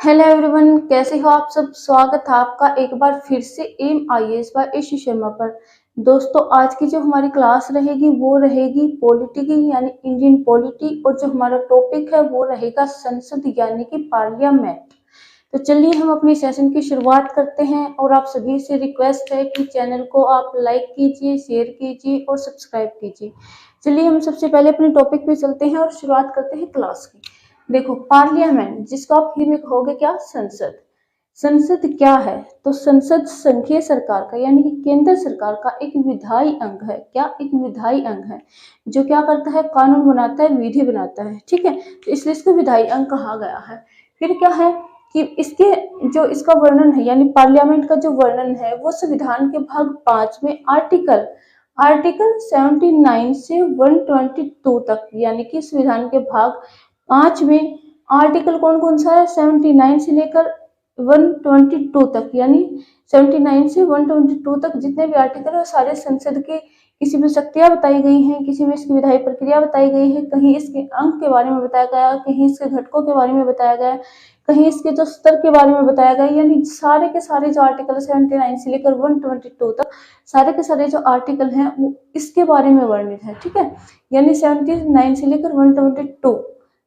Hello everyone, कैसे हो आप सब। स्वागत है आपका एक बार फिर से एम आईएएस बाय ईशी शर्मा पर। दोस्तों, आज की जो हमारी क्लास रहेगी वो रहेगी पॉलिटी की, यानी इंडियन पॉलिटी। और जो हमारा टॉपिक है वो रहेगा संसद यानी कि पार्लियामेंट। तो चलिए हम अपनी सेशन की शुरुआत करते हैं। और आप सभी से रिक्वेस्ट है कि चैनल को आप लाइक कीजिए, शेयर कीजिए और सब्सक्राइब कीजिए। चलिए हम सबसे पहले अपने टॉपिक पे चलते हैं और शुरुआत करते हैं क्लास की। देखो, पार्लियामेंट, जिसको आप हिंदी में कहोगे क्या, संसद। संसद क्या है? तो संसद संघीय सरकार का यानी कि केंद्र सरकार का एक विधायी अंग है। क्या? एक विधायी अंग है जो क्या करता है, कानून बनाता है, विधि बनाता है। ठीक है, तो इसलिए इसको विधायी अंग कहा गया है। फिर क्या है कि इसके जो इसका वर्णन है, यानी पार्लियामेंट का जो वर्णन है वो संविधान के भाग 5 में आर्टिकल आर्टिकल 79 से 122 तक, यानी कि संविधान के भाग 5 में आर्टिकल कौन कौन सा है, 79 से लेकर 122 तक, यानी 79 से 122 तक जितने भी आर्टिकल है सारे संसद के किसी में शक्तियां बताई गई हैं, किसी में इसकी विधायी प्रक्रिया बताई गई है, कहीं इसके अंग के बारे में बताया गया, कहीं इसके घटकों के बारे में बताया गया, कहीं इसके जो स्तर के बारे में बताया गया। यानी सारे के सारे जो आर्टिकल 79 से लेकर 122 तक सारे के सारे जो आर्टिकल हैं वो इसके बारे में वर्णित है। ठीक है, यानी 79 से लेकर 122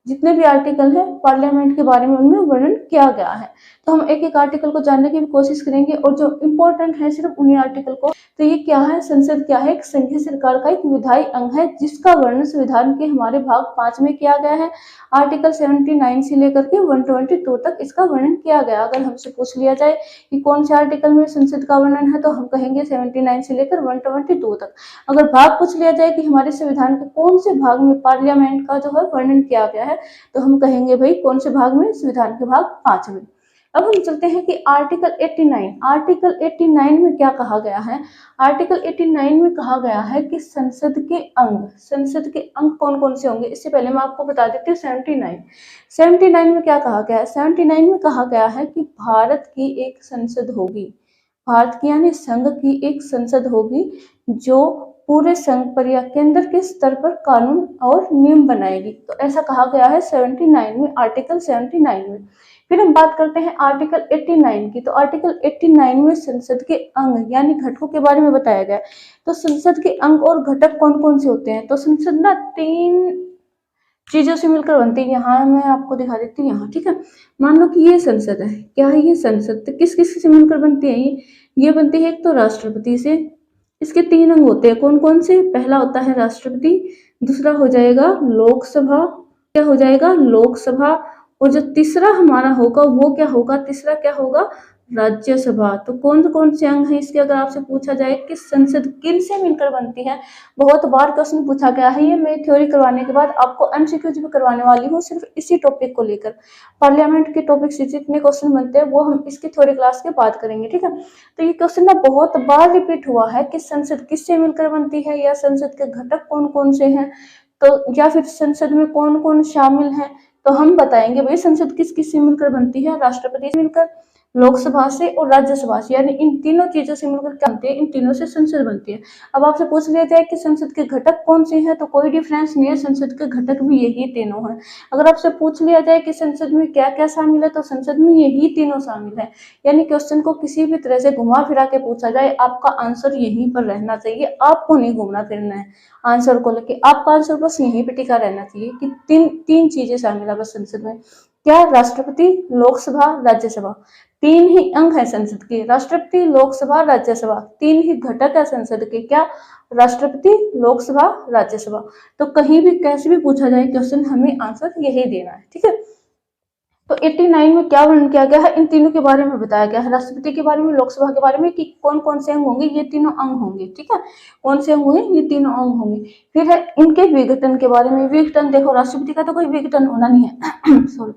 जितने भी आर्टिकल हैं पार्लियामेंट के बारे में उनमें वर्णन किया गया है। तो हम एक एक आर्टिकल को जानने की भी कोशिश करेंगे और जो इम्पोर्टेंट है सिर्फ उन्हीं आर्टिकल को। तो ये क्या है, संसद क्या है, एक संघीय सरकार का एक विधायी अंग है जिसका वर्णन संविधान के हमारे भाग 5 में किया गया है। आर्टिकल 79 से लेकर के 122 तक इसका वर्णन किया गया। अगर हमसे पूछ लिया जाए कि कौन से आर्टिकल में संसद का वर्णन है तो हम कहेंगे 79 से लेकर 122 तक। अगर भाग पूछ लिया जाए कि हमारे संविधान के कौन से भाग में पार्लियामेंट का जो है वर्णन किया गया है तो हम कहेंगे भाई कौन से भाग में, संविधान के भाग 5 में। अब हम चलते हैं कि आर्टिकल 89 में क्या कहा गया है। आर्टिकल 89 में कहा गया है कि संसद के अंग कौन कौन से होंगे। इससे पहले मैं आपको बता देती हूँ 79 में क्या कहा गया है। 79 में कहा गया है कि भारत की एक संसद होगी, भारत की यानी संघ की एक संसद होगी जो पूरे संघ पर या केंद्र के स्तर पर कानून और नियम बनाएगी। तो ऐसा कहा गया है 79 में, आर्टिकल 79 में। फिर हम बात करते हैं आर्टिकल 89 की। तो आर्टिकल 89 में संसद के अंग यानी घटकों के बारे में बताया गया। तो संसद के अंग और घटक कौन कौन से होते हैं। तो संसद ना 3 चीजों से मिलकर बनती है। यहाँ मैं आपको दिखा देती हूँ, यहाँ। ठीक है, मान लो कि ये संसद है। क्या है ये संसद? तो किस किस से मिलकर बनती है ये बनती है एक तो राष्ट्रपति से। इसके 3 अंग होते हैं, कौन कौन से। पहला होता है राष्ट्रपति, दूसरा हो जाएगा लोकसभा, क्या हो जाएगा, लोकसभा। और जो तीसरा हमारा होगा वो क्या होगा, तीसरा क्या होगा, राज्यसभा। तो कौन कौन से अंग है इसके, अगर आपसे पूछा जाए कि संसद किन से मिलकर बनती है। बहुत बार क्वेश्चन पूछा गया है। ये मैं थ्योरी करवाने के बाद आपको एमसीक्यूज भी करवाने वाली हूँ सिर्फ इसी टॉपिक को लेकर। पार्लियामेंट के टॉपिक से जितने क्वेश्चन बनते हैं वो हम इसकी थ्योरी क्लास के बाद करेंगे। ठीक है, तो ये क्वेश्चन ना बहुत बार रिपीट हुआ है कि संसद किससे मिलकर बनती है, या संसद के घटक कौन कौन से हैं, तो या फिर संसद में कौन कौन शामिल है। तो हम बताएंगे भाई संसद किस किस से मिलकर बनती है, राष्ट्रपति से मिलकर, लोकसभा से और राज्यसभा से, यानी इन तीनों चीजों से मिलकर क्या बनती है, इन तीनों से संसद बनती है। अब आपसे पूछ लिया जाए कि संसद के घटक कौन से हैं तो कोई डिफरेंस नहीं है, संसद के घटक भी यही तीनों हैं। अगर आपसे पूछ लिया जाए कि संसद में क्या क्या शामिल है तो संसद में यही तीनों शामिल है। यानी क्वेश्चन को किसी भी तरह से घुमा फिरा के पूछा जाए आपका आंसर यहीं पर रहना चाहिए, आपको नहीं घूमना फिरना है आंसर को लेके। आपका आंसर बस यहीं पे टिका रहना चाहिए कि तीन चीजें शामिल है बस संसद में। क्या? राष्ट्रपति, लोकसभा, राज्यसभा। 3 ही अंग है संसद के, राष्ट्रपति, लोकसभा, राज्यसभा। 3 ही घटक है संसद के, क्या? राष्ट्रपति, लोकसभा, राज्यसभा। तो कहीं भी कैसे भी पूछा जाए क्वेश्चन हमें आंसर यही देना है। ठीक है, तो 89 में क्या वर्णन किया गया है, इन तीनों के बारे में बताया गया है, राष्ट्रपति के बारे में, लोकसभा के बारे में, कि कौन कौन से अंग होंगे, ये तीनों अंग होंगे। ठीक है, कौन से अंग होंगे, ये तीनों अंग होंगे। फिर है इनके विघटन के बारे में। विघटन देखो, राष्ट्रपति का तो कोई विघटन होना नहीं है सॉरी।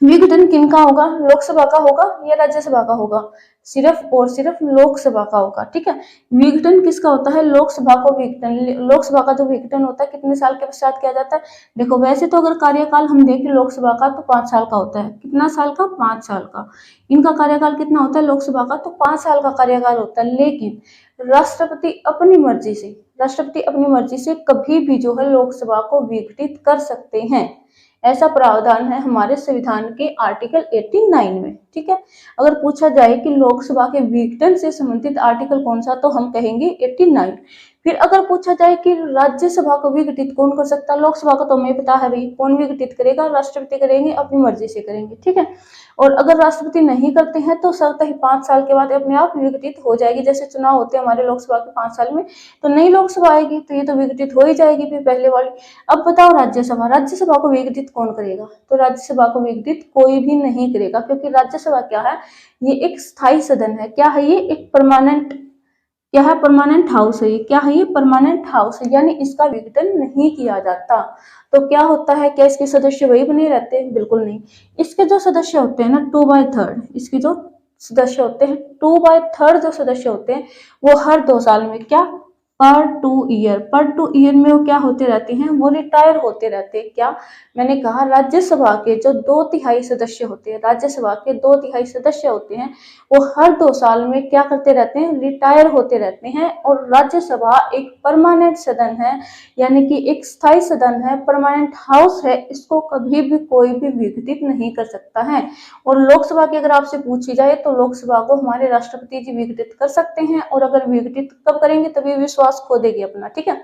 विघटन किनका होगा, लोकसभा का होगा या राज्यसभा का होगा, सिर्फ और सिर्फ लोकसभा का होगा। ठीक है, विघटन किसका होता है, लोकसभा को विघटन, लोकसभा का जो विघटन होता है कितने साल के पश्चात किया जाता है। देखो वैसे तो अगर कार्यकाल हम देखें लोकसभा का तो 5 साल का होता है। कितना साल का, 5 साल का। इनका कार्यकाल कितना होता है, लोकसभा का तो 5 साल का कार्यकाल होता है। लेकिन राष्ट्रपति अपनी मर्जी से कभी भी जो है लोकसभा को विघटित कर सकते हैं। ऐसा प्रावधान है हमारे संविधान के आर्टिकल 89 में। ठीक है, अगर पूछा जाए कि लोकसभा के विघटन से संबंधित आर्टिकल कौन सा, तो हम कहेंगे 89। फिर अगर पूछा जाए कि राज्यसभा को विघटित कौन कर सकता है, लोकसभा को तो हमें पता है भाई कौन विघटित करेगा, राष्ट्रपति करेंगे, अपनी मर्जी से करेंगे। ठीक है, और अगर राष्ट्रपति नहीं करते हैं तो स्वतः ही 5 साल के बाद अपने आप विघटित हो जाएगी। जैसे चुनाव होते हैं हमारे लोकसभा के 5 साल में, तो नई लोकसभा आएगी तो ये तो विघटित हो ही जाएगी फिर पहले वाली। अब बताओ राज्यसभा, राज्यसभा को विघटित कौन करेगा, तो राज्यसभा को विघटित कोई भी नहीं करेगा, क्योंकि राज्यसभा क्या है, ये एक स्थायी सदन है। क्या है ये, एक परमानेंट, क्या है, परमानेंट हाउस है। ये क्या है, ये परमानेंट हाउस है, यानी इसका विघटन नहीं किया जाता। तो क्या होता है, क्या इसके सदस्य वही बने रहते हैं, बिल्कुल नहीं। इसके जो सदस्य होते हैं ना 2/3, इसके जो सदस्य होते हैं 2/3 जो सदस्य होते हैं वो हर 2 साल में, क्या, पर टू ईयर में वो क्या होते रहते हैं, वो रिटायर होते रहते हैं। क्या, मैंने कहा राज्यसभा के जो 2/3 सदस्य होते हैं, राज्यसभा के 2/3 सदस्य होते हैं, वो हर 2 साल में क्या करते रहते हैं, रिटायर होते रहते हैं। और राज्यसभा एक परमानेंट सदन है, यानी कि एक स्थायी सदन है, परमानेंट हाउस है, इसको कभी भी कोई भी विघटित नहीं कर सकता है। और लोकसभा की अगर आपसे पूछी जाए तो लोकसभा को हमारे राष्ट्रपति जी विघटित कर सकते हैं, और अगर विघटित कब करेंगे, तभी विश्वास खो देगी अपना। ठीक है,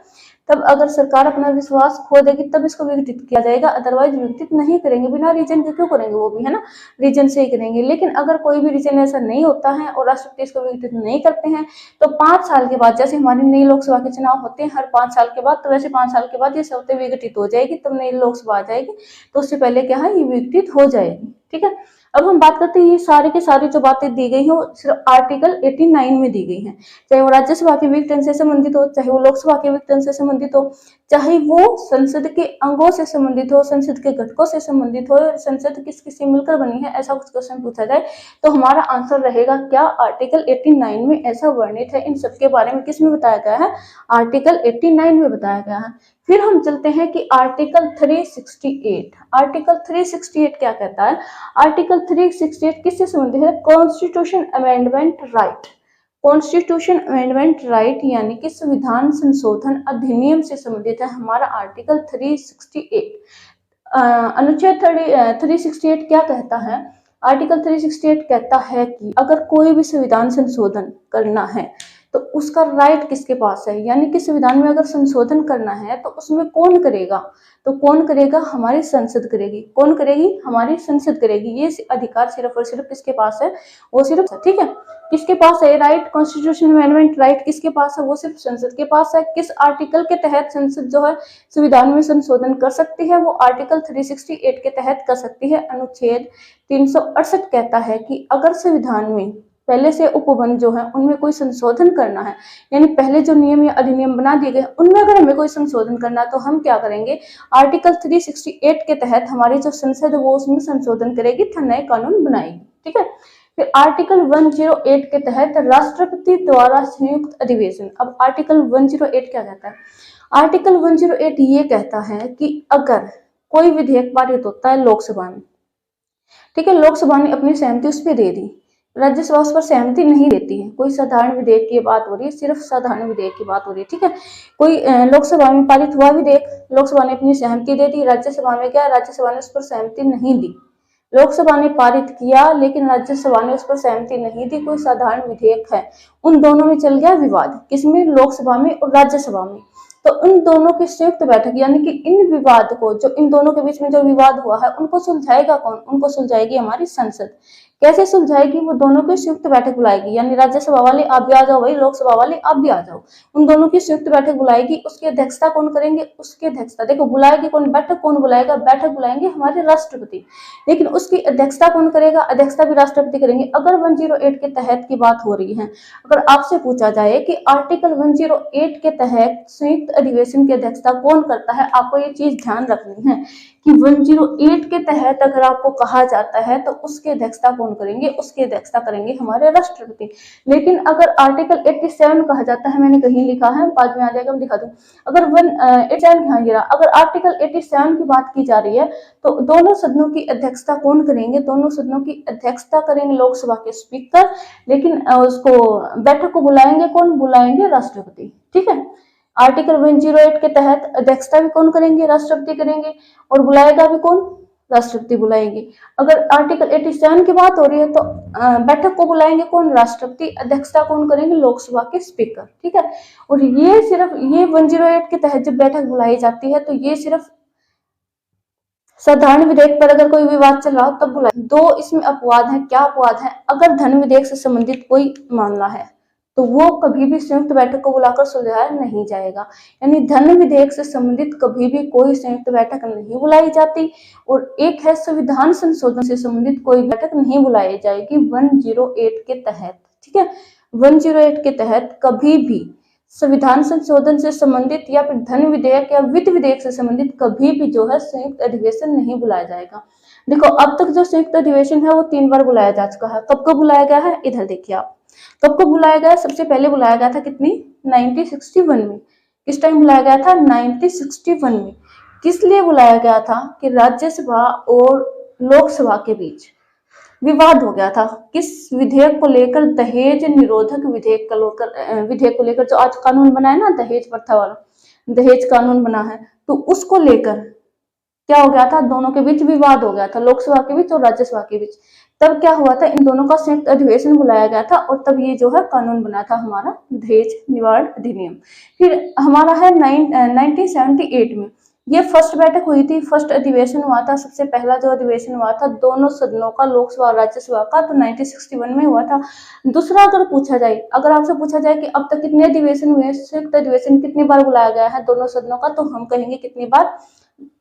तब अगर सरकार अपना विश्वास खो देगी तब इसको विघटित किया जाएगा, अदरवाइज विघटित नहीं करेंगे। बिना रीजन के क्यों करेंगे, वो भी है ना, रीजन से ही करेंगे। लेकिन अगर कोई भी रीजन ऐसा नहीं होता है और राष्ट्रपति इसको विघटित नहीं करते हैं, तो 5 साल के बाद, जैसे हमारी नई लोकसभा के चुनाव होते हैं हर 5 साल के बाद, तो वैसे 5 साल के बाद ये स्वतः विघटित हो जाएगी, तब नई लोकसभा आ जाएगी, तो उससे पहले क्या है, ये विघटित हो जाएगी। ठीक है, अब हम बात करते हैं ये सारी की सारी जो बातें दी गई हैं वो सिर्फ आर्टिकल 89 में दी गई हैं, चाहे वो राज्यसभा के विघटन से संबंधित हो, चाहे वो लोकसभा के विघटन से संबंधित हो, चाहे वो संसद के अंगों से संबंधित हो, संसद के घटकों से संबंधित हो, संसद किस किस से मिलकर बनी है, ऐसा कुछ क्वेश्चन पूछा जाए तो हमारा आंसर रहेगा क्या, आर्टिकल 89 में ऐसा वर्णित है। इन सबके बारे में किस में बताया गया है, आर्टिकल 89 में बताया गया है। फिर हम चलते हैं कि आर्टिकल 368, आर्टिकल 368 क्या कहता है, आर्टिकल 368 किससे संबंधित है, constitution amendment right, constitution amendment right यानी कि संविधान संशोधन अधिनियम से संबंधित है हमारा आर्टिकल 368। अनुच्छेद 368 क्या कहता है, आर्टिकल 368 कहता है कि अगर कोई भी संविधान संशोधन करना है तो उसका राइट किसके पास है, यानी कि संविधान में अगर संशोधन करना है तो उसमें कौन करेगा, तो कौन करेगा, हमारी संसद करेगी। कौन करेगी, हमारी संसद करेगी। ये अधिकार सिर्फ और सिर्फ किसके पास है, वो सिर्फ, ठीक है, किसके पास है राइट, कॉन्स्टिट्यूशन अमेंडमेंट राइट किसके पास है, वो सिर्फ संसद के पास है। किस आर्टिकल के तहत संसद जो है संविधान में संशोधन कर सकती है, वो आर्टिकल 368 के तहत कर सकती है। अनुच्छेद 368 कहता है कि अगर संविधान में पहले से उपबंध जो है उनमें कोई संशोधन करना है, यानी पहले जो नियम या अधिनियम बना दिए गए उनमें अगर हमें कोई संशोधन करना है तो हम क्या करेंगे, आर्टिकल 368 के तहत हमारी जो संसद है वो उसमें संशोधन करेगी, नए कानून बनाएगी। ठीक है, फिर आर्टिकल 108 के तहत राष्ट्रपति द्वारा संयुक्त अधिवेशन। अब आर्टिकल 108 क्या कहता है, आर्टिकल 108 ये कहता है कि अगर कोई विधेयक पारित होता है लोकसभा में, ठीक है, लोकसभा ने अपनी सहमति उस पर दे दी, राज्यसभा उस पर सहमति नहीं देती है, कोई साधारण विधेयक की बात हो रही है, सिर्फ साधारण विधेयक की बात हो रही है। ठीक है, कोई लोकसभा में पारित हुआ विधेयक, लोकसभा ने अपनी सहमति दे दी, राज्यसभा में क्या, राज्यसभा ने उस पर सहमति नहीं दी। लोकसभा ने पारित किया लेकिन राज्यसभा ने उस पर सहमति नहीं दी, कोई साधारण विधेयक है, उन दोनों में चल गया विवाद, किसमें, लोकसभा में और राज्यसभा में। तो उन दोनों की संयुक्त बैठक, यानी कि इन विवाद को, जो इन दोनों के बीच में जो विवाद हुआ है उनको सुलझाएगा कौन, उनको सुलझाएगी हमारी संसद। कैसे सुलझाएगी, वो दोनों की संयुक्त बैठक बुलाएगी, यानी राज्यसभा वाले आप भी आ जाओ भाई, लोकसभा वाले आप भी आ जाओ, उन दोनों की संयुक्त बैठक बुलाएगी। उसकी अध्यक्षता कौन करेंगे, उसकी अध्यक्षता देखो बुलाएगी कौन, बैठक कौन बुलाएगा, बैठक बुलाएंगे हमारे राष्ट्रपति, लेकिन उसकी अध्यक्षता कौन करेगा, अध्यक्षता भी राष्ट्रपति करेंगे। अगर 108 के तहत की बात हो रही है, अगर आपसे पूछा जाए कि आर्टिकल 108 के तहत संयुक्त अधिवेशन की अध्यक्षता कौन करता है, आपको ये चीज ध्यान रखनी है कि 108 के तहत अगर आपको कहा जाता है तो उसकी अध्यक्षता कौन करेंगे, उसकी अध्यक्षता करेंगे हमारे राष्ट्रपति। लेकिन अगर आर्टिकल 87 कहा जाता है, मैंने कहीं लिखा है, बाद में आ जाएगा, मैं दिखा दूं, अगर 87 कहाँ गिरा, अगर आर्टिकल 87 की बात की जा रही है तो दोनों सदनों की अध्यक्षता कौन करेंगे, दोनों सदनों की अध्यक्षता करेंगे लोकसभा के स्पीकर, लेकिन उसको बैठक को बुलाएंगे कौन, बुलाएंगे राष्ट्रपति। ठीक है, आर्टिकल 108 के तहत अध्यक्षता भी कौन करेंगे? राष्ट्रपति करेंगे। और बुलाएगा भी कौन? राष्ट्रपति बुलाएंगे। अगर आर्टिकल 87 की बात हो रही है तो बैठक को बुलाएंगे कौन? राष्ट्रपति। अध्यक्षता कौन करेंगे? लोकसभा के स्पीकर। ठीक है। और ये सिर्फ ये 108 के तहत जब बैठक बुलाई जाती है तो ये सिर्फ साधारण विधेयक पर अगर कोई विवाद चल रहा हो तब बुलाए। दो इसमें अपवाद है। क्या अपवाद है? अगर धन विधेयक से संबंधित कोई मामला है तो वो कभी भी संयुक्त बैठक को बुलाकर सुलझाया नहीं जाएगा। यानी धन विधेयक से संबंधित कभी भी कोई संयुक्त बैठक नहीं बुलाई जाती। और एक है संविधान संशोधन से संबंधित कोई बैठक नहीं बुलाई जाएगी 108 के तहत। ठीक है। 108 के तहत कभी भी संविधान संशोधन से संबंधित या फिर धन विधेयक या वित्त विधेयक से संबंधित कभी भी जो है संयुक्त अधिवेशन नहीं बुलाया जाएगा। देखो अब तक जो संयुक्त अधिवेशन है वो 3 बार बुलाया जा चुका है। कब कब बुलाया गया है? इधर देखिए आप। कब कब बुलाया गया? सबसे पहले बुलाया गया था कितनी? 1961 में। किस टाइम बुलाया गया था? 1961 में। किस लिए बुलाया गया था? कि राज्यसभा और लोकसभा के बीच विवाद हो गया था। किस विधेयक को लेकर? दहेज निरोधक विधेयक को लेकर जो आज कानून बना है ना, दहेज प्रथा वाला दहेज कानून बना है, तो उसको लेकर क्या हो गया था? दोनों के बीच विवाद हो गया था, लोकसभा के बीच और राज्यसभा के बीच। तब क्या हुआ था? इन दोनों का संयुक्त अधिवेशन बुलाया गया था और तब ये जो है कानून बना था हमारा दहेज निवारण अधिनियम। फिर हमारा है 1978 में ये फर्स्ट बैठक हुई थी, फर्स्ट अधिवेशन हुआ था। सबसे पहला जो अधिवेशन हुआ था दोनों सदनों का, लोकसभा और राज्यसभा का, तो 1961 में हुआ था। दूसरा अगर पूछा जाए, अगर आपसे पूछा जाए कि अब तक कितने अधिवेशन हुए, संयुक्त अधिवेशन कितनी बार बुलाया गया है दोनों सदनों का, तो हम कहेंगे कितनी बार?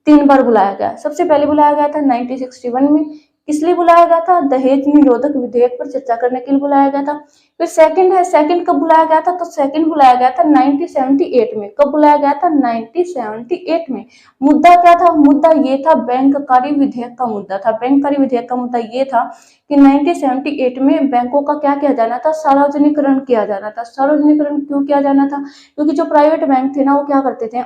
3 बार बुलाया गया। सबसे पहले बुलाया गया था 1961 में। किस लिए बुलाया गया था? दहेज निरोधक विधेयक पर चर्चा करने के लिए बुलाया गया था। फिर सेकंड है, सेकंड कब बुलाया गया था? तो सेकंड बुलाया गया था 1978 में। कब बुलाया गया था? 1978 में। मुद्दा क्या था? मुद्दा ये था बैंककारी विधेयक का मुद्दा था। बैंककारी विधेयक का मुद्दा ये था कि 1978 में बैंकों का क्या किया जाना था? सार्वजनिकरण किया जाना था। सार्वजनिकरण क्यों किया जाना था? क्योंकि जो प्राइवेट बैंक थे ना वो क्या करते थे,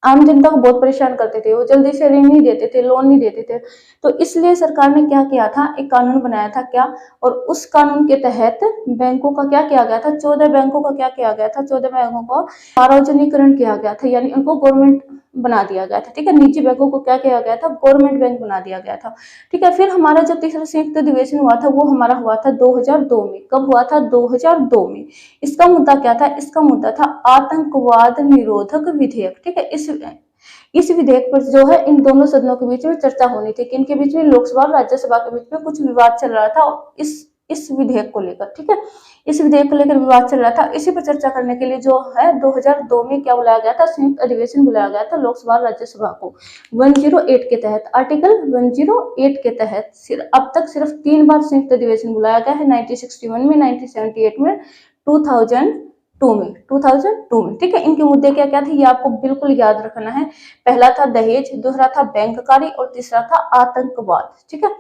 आम जनता को बहुत परेशान करते थे। वो जल्दी से ऋण नहीं देते थे, लोन नहीं देते थे। तो इसलिए सरकार ने क्या किया था? एक कानून बनाया था। क्या? और उस कानून के तहत बैंकों का क्या किया गया था? 14 बैंकों का क्या किया गया था? 14 बैंकों को सार्वजनिकरण किया गया था, यानी उनको गवर्नमेंट बना दिया गया था। ठीक है। निजी बैंकों को क्या किया गया था? गवर्नमेंट बैंक बना दिया गया था। ठीक है। फिर हमारा जो तीसरा संयुक्त अधिवेशन हुआ था वो हमारा हुआ था 2002 में। कब हुआ था? 2002 में। इसका मुद्दा क्या था? इसका मुद्दा था आतंकवाद निरोधक विधेयक। ठीक है। इस विधेयक पर जो है इन दोनों सदनों के बीच में चर्चा होनी थी। किनके बीच में? लोकसभा और राज्यसभा के बीच में कुछ विवाद चल रहा था इस विधेयक को लेकर। ठीक है। इस विधेयक को लेकर विवाद चल रहा था। इसी पर चर्चा करने के लिए जो है 2002 में क्या बुलाया गया था? संयुक्त अधिवेशन बुलाया गया था लोकसभा और राज्यसभा को 108 के तहत। आर्टिकल 108 के तहत अब तक सिर्फ 3 बार संयुक्त अधिवेशन बुलाया गया है, 1961 में, 1978 में, 2002 में। ठीक है। इनके मुद्दे क्या क्या थे ये आपको बिल्कुल याद रखना है। पहला था दहेज, दूसरा था बैंककारी और तीसरा था आतंकवाद। ठीक है।